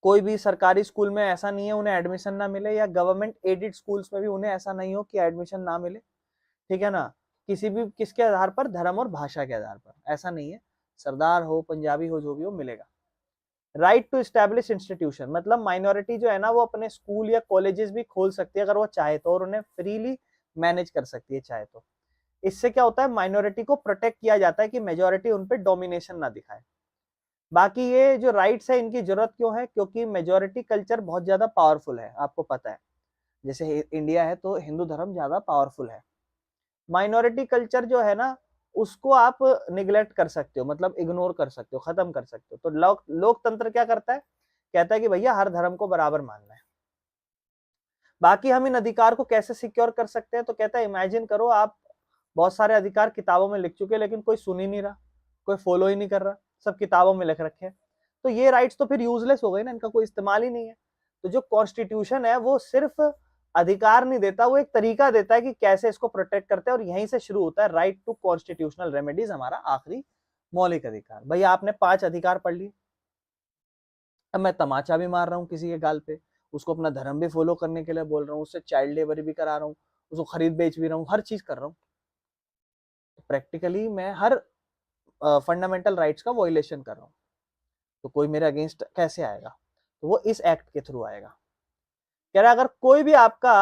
कोई भी सरकारी स्कूल में ऐसा नहीं है उन्हें एडमिशन ना मिले, या गवर्नमेंट एडेड स्कूल्स में भी उन्हें ऐसा नहीं हो कि एडमिशन ना मिले। ठीक है ना? किसी भी किसके आधार पर? धर्म और भाषा के आधार पर। ऐसा नहीं है, सरदार हो, पंजाबी हो, जो भी हो, मिलेगा। राइट टू एस्टैब्लिश इंस्टीट्यूशन, मतलब माइनॉरिटी जो है ना वो अपने स्कूल या कॉलेजेस भी खोल सकती है अगर वो चाहे तो, और उन्हें फ्रीली मैनेज कर सकती है चाहे तो। इससे क्या होता है? माइनॉरिटी को प्रोटेक्ट किया जाता है कि मेजॉरिटी उन पे डोमिनेशन ना दिखाए। बाकी ये जो राइट्स है इनकी जरूरत क्यों है? क्योंकि मेजॉरिटी कल्चर बहुत ज्यादा पावरफुल है, आपको पता है। जैसे इंडिया है तो हिंदू धर्म ज्यादा पावरफुल है। माइनॉरिटी कल्चर जो है ना उसको आप निग्लेक्ट कर सकते हो, मतलब इग्नोर कर सकते हो, खत्म कर सकते हो। तो लोकतंत्र क्या करता है? कहता है कि भैया हर धर्म को बराबर मानना है। बाकी हम इन अधिकार को कैसे सिक्योर कर सकते हैं? तो कहता है इमेजिन करो आप बहुत सारे अधिकार किताबों में लिख चुके लेकिन कोई सुन ही नहीं रहा, कोई फॉलो ही नहीं कर रहा, सब किताबों में लिख रखे हैं। तो ये राइट्स तो फिर यूजलेस हो गए ना, इनका कोई इस्तेमाल ही नहीं है। तो जो कॉन्स्टिट्यूशन है वो सिर्फ अधिकार नहीं देता, वो एक तरीका देता है कि कैसे इसको प्रोटेक्ट करते हैं, और यहीं से शुरू होता है राइट टू कॉन्स्टिट्यूशनल रेमेडीज, हमारा आखिरी मौलिक अधिकार। भैया आपने 5 अधिकार पढ़ लिए, अब मैं तमाचा भी मार रहा हूँ किसी के गाल पे, उसको अपना धर्म भी फॉलो करने के लिए बोल रहा हूँ, उससे चाइल्ड लेबर भी करा रहा हूँ, उसको खरीद बेच भी रहा हूँ, हर चीज कर रहा हूँ। तो प्रैक्टिकली मैं हर फंडामेंटल राइट्स का वॉयलेशन कर रहा हूँ। तो कोई मेरे अगेंस्ट कैसे आएगा? तो वो इस एक्ट के थ्रू आएगा। कह रहा है अगर कोई भी आपका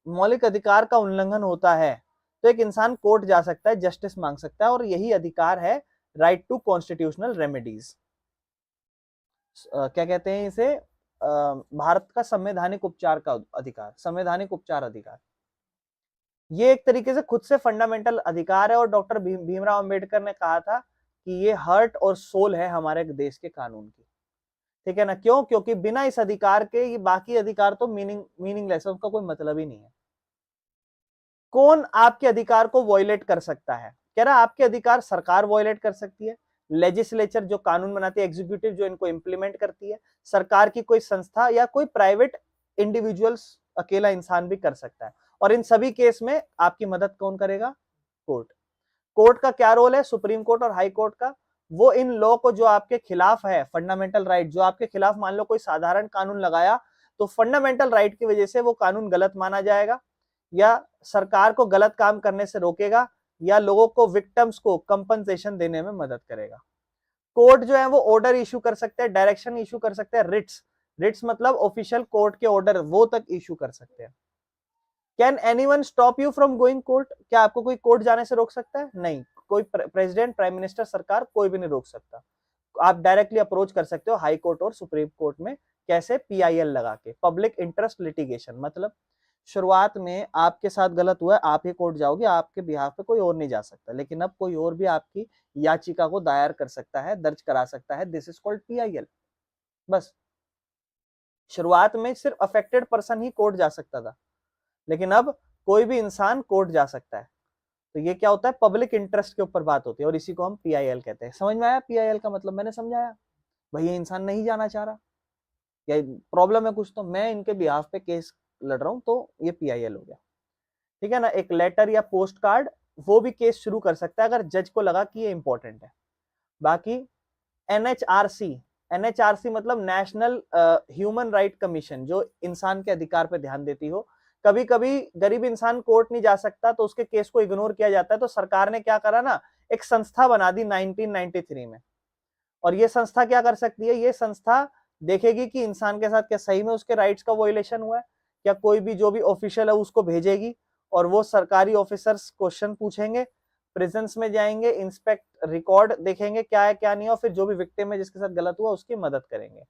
मौलिक अधिकार का उल्लंघन होता है तो एक इंसान कोर्ट जा सकता है, जस्टिस मांग सकता है, और यही अधिकार है राइट टू कॉन्स्टिट्यूशनल रेमेडीज। क्या कहते हैं इसे? भारत का संवैधानिक उपचार का अधिकार, संवैधानिक उपचार अधिकार। ये एक तरीके से खुद से फंडामेंटल अधिकार है, और डॉक्टर भीमराव अंबेडकर ने कहा था कि ये हार्ट और सोल है हमारे देश के कानून की। ठीक है ना? क्यों? क्योंकि बिना इस अधिकार के ये बाकी अधिकार तो मीनिंगलेस है, उनका कोई मतलब ही नहीं है। कौन आपके अधिकार को वॉयलेट कर सकता है? कह रहा आपके अधिकार सरकार वॉयलेट कर सकती है, लेजिस्लेचर जो कानून बनाती है, एग्जीक्यूटिव जो इनको इंप्लीमेंट करती है, सरकार की कोई संस्था, या कोई प्राइवेट इंडिविजुअल्स, अकेला इंसान भी कर सकता है। और इन सभी केस में आपकी मदद कौन करेगा? कोर्ट। कोर्ट का क्या रोल है? सुप्रीम कोर्ट और हाई कोर्ट का, वो इन लॉ को जो आपके खिलाफ है, फंडामेंटल राइट जो आपके खिलाफ, मान लो कोई साधारण कानून लगाया तो फंडामेंटल राइट की वजह से वो कानून गलत माना जाएगा, या सरकार को गलत काम करने से रोकेगा, या लोगों को, विक्टिम्स को कंपनसेशन देने में मदद करेगा। कोर्ट जो है वो ऑर्डर इशू कर सकते हैं, डायरेक्शन इशू कर सकते हैं, रिट्स, रिट्स मतलब ऑफिशियल कोर्ट के ऑर्डर, वो तक इशू कर सकते हैं। Can anyone stop you from going court? क्या आपको कोई कोर्ट जाने से रोक सकता है? नहीं, कोई प्रेसिडेंट, प्राइम मिनिस्टर, सरकार, कोई भी नहीं रोक सकता। आप डायरेक्टली अप्रोच कर सकते हो हाई कोर्ट और सुप्रीम कोर्ट में। कैसे? PIL लगा के, पब्लिक इंटरेस्ट लिटिगेशन। मतलब शुरुआत में आपके साथ गलत हुआ है, आप ही कोर्ट जाओगे, आपके बिहाफ पे कोई और नहीं जा सकता, लेकिन अब कोई और भी आपकी याचिका को दायर कर सकता है, दर्ज करा सकता है। This is called PIL। बस शुरुआत में सिर्फ अफेक्टेड पर्सन ही कोर्ट जा सकता था, लेकिन अब कोई भी इंसान कोर्ट जा सकता है। तो ये क्या होता है? पब्लिक इंटरेस्ट के ऊपर बात होती है, और इसी को हम PIL कहते हैं। समझ में आया PIL का मतलब? मैंने समझाया। भाई ये इंसान नहीं जाना चाह रहा, या प्रॉब्लम है कुछ, तो मैं इनके बिहाफ पे केस लड़ रहा हूं, तो ये PIL हो गया। ठीक है ना? एक लेटर या पोस्ट कार्ड, वो भी केस शुरू कर सकता है अगर जज को लगा कि ये इंपॉर्टेंट है। बाकी NHRC, NHRC मतलब नेशनल ह्यूमन राइट कमीशन, जो इंसान के अधिकार पे ध्यान देती हो। कभी कभी गरीब इंसान कोर्ट नहीं जा सकता तो उसके केस को इग्नोर किया जाता है, तो सरकार ने क्या करा ना, एक संस्था बना दी 1993 में। और ये संस्था क्या कर सकती है? ये संस्था देखेगी कि इंसान के साथ क्या सही में उसके राइट्स का वॉयलेशन हुआ है, क्या कोई भी जो भी ऑफिशियल है उसको भेजेगी, और वो सरकारी ऑफिसर्स क्वेश्चन पूछेंगे, प्रिजन्स में जाएंगे, इंस्पेक्ट रिकॉर्ड देखेंगे क्या है क्या नहीं है, और फिर जो भी विक्टिम है जिसके साथ गलत हुआ उसकी मदद करेंगे।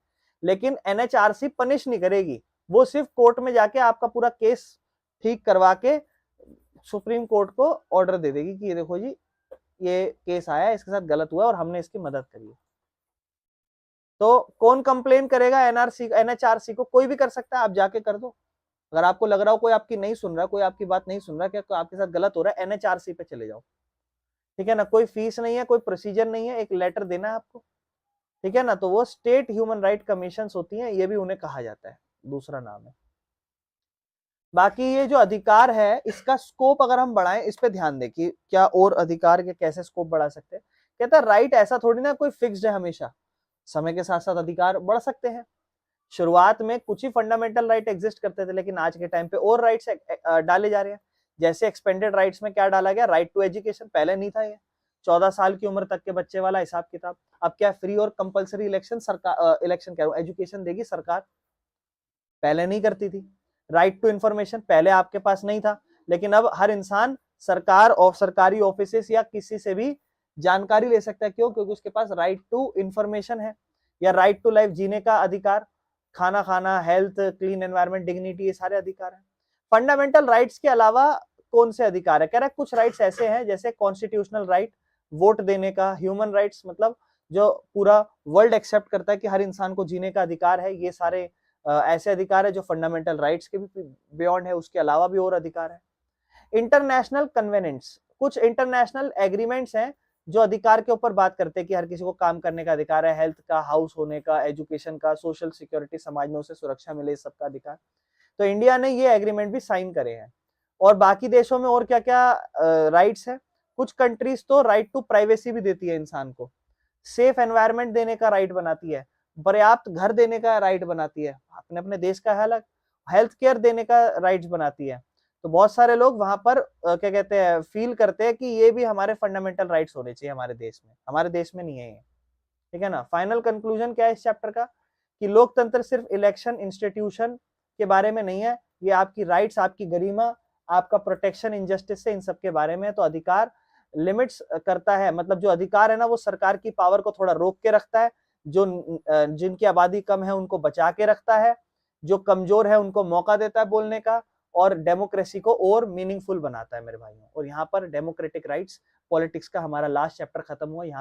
लेकिन NHRC पनिश नहीं करेगी, वो सिर्फ कोर्ट में जाके आपका पूरा केस ठीक करवा के सुप्रीम कोर्ट को ऑर्डर दे देगी कि ये देखो जी ये केस आया है, इसके साथ गलत हुआ और हमने इसकी मदद करी है। तो कौन कंप्लेन करेगा? एनआरसी एनएचआरसी को कोई भी कर सकता है, आप जाके कर दो। अगर आपको लग रहा हो कोई आपकी नहीं सुन रहा, कोई आपकी बात नहीं सुन रहा, क्या तो आपके साथ गलत हो रहा है, एनएचआरसी पे चले जाओ, ठीक है ना। कोई फीस नहीं है, कोई प्रोसीजर नहीं है, एक लेटर देना है आपको, ठीक है ना। तो वो स्टेट ह्यूमन राइट कमीशन होती हैं, ये भी उन्हें कहा जाता है, दूसरा नाम है। बाकी ये जो अधिकार है इसका स्कोप अगर हम बढ़ाएं, इस पे ध्यान दें कि क्या और अधिकार के कैसे स्कोप बढ़ा सकते हैं। कहता है राइट ऐसा थोड़ी ना कोई फिक्स्ड है हमेशा, समय के साथ साथ अधिकार बढ़ सकते हैं। शुरुआत में कुछ ही फंडामेंटल राइट एग्जिस्ट करते थे, लेकिन आज के टाइम पे और राइट्स डाले जा रहे हैं। जैसे एक्सपेंडेड राइट्स में क्या डाला गया? राइट टू एजुकेशन, पहले नहीं था ये। 14 साल की उम्र तक के बच्चे वाला हिसाब किताब। अब क्या फ्री और कंपलसरी इलेक्शन सरकार, इलेक्शन कह रहा हूं, एजुकेशन देगी सरकार, पहले नहीं करती थी। राइट टू इंफॉर्मेशन पहले आपके पास नहीं था, लेकिन अब हर इंसान सरकार और सरकारी ऑफिस या किसी से भी जानकारी ले सकता है। क्यों? क्योंकि उसके पास राइट टू इंफॉर्मेशन है, या राइट टू लाइफ, जीने का अधिकार, खाना खाना, हेल्थ, क्लीन एनवायरनमेंट, डिग्निटी, ये सारे अधिकार हैं। फंडामेंटल राइट्स के अलावा कौन से अधिकार है? कह रहा है कुछ राइट्स ऐसे हैं जैसे कॉन्स्टिट्यूशनल राइट, वोट देने का, ह्यूमन राइट्स मतलब जो पूरा वर्ल्ड एक्सेप्ट करता है कि हर इंसान को जीने का अधिकार है, ये सारे ऐसे अधिकार है जो फंडामेंटल राइट्स के भी बियॉन्ड है, उसके अलावा भी और अधिकार है। इंटरनेशनल कन्वेनेंट्स, कुछ इंटरनेशनल एग्रीमेंट्स हैं जो अधिकार के ऊपर बात करते हैं कि हर किसी को काम करने का अधिकार है, हेल्थ का, हाउस होने का, एजुकेशन का, सोशल सिक्योरिटी, समाज में उसे सुरक्षा मिले, सबका अधिकार। तो इंडिया ने ये एग्रीमेंट भी साइन करे हैं। और बाकी देशों में और क्या क्या राइट्स है? कुछ कंट्रीज तो राइट टू प्राइवेसी भी देती है इंसान को, सेफ एनवायरनमेंट देने का राइट बनाती है, पर्याप्त घर देने का राइट बनाती है, अपने अपने देश का है अलग, हेल्थ केयर देने का राइट बनाती है। तो बहुत सारे लोग वहां पर क्या कहते हैं, फील करते हैं कि ये भी हमारे फंडामेंटल राइट्स होने चाहिए हमारे देश में। हमारे देश में नहीं है ये, ठीक है ना। फाइनल कंक्लूजन क्या है इस चैप्टर का? कि लोकतंत्र सिर्फ इलेक्शन इंस्टीट्यूशन के बारे में नहीं है, ये आपकी राइट्स, आपकी गरिमा, आपका प्रोटेक्शन इनजस्टिस से, इन सब के बारे में है। तो अधिकार लिमिट्स करता है, मतलब जो अधिकार है ना वो सरकार की पावर को थोड़ा रोक के रखता है, जो जिनकी आबादी कम है उनको बचा के रखता है, जो कमजोर है उनको मौका देता है बोलने का, और डेमोक्रेसी को और मीनिंगफुल बनाता है मेरे भाइयों। और यहाँ पर डेमोक्रेटिक राइट्स पॉलिटिक्स का हमारा लास्ट चैप्टर खत्म हुआ। यहाँ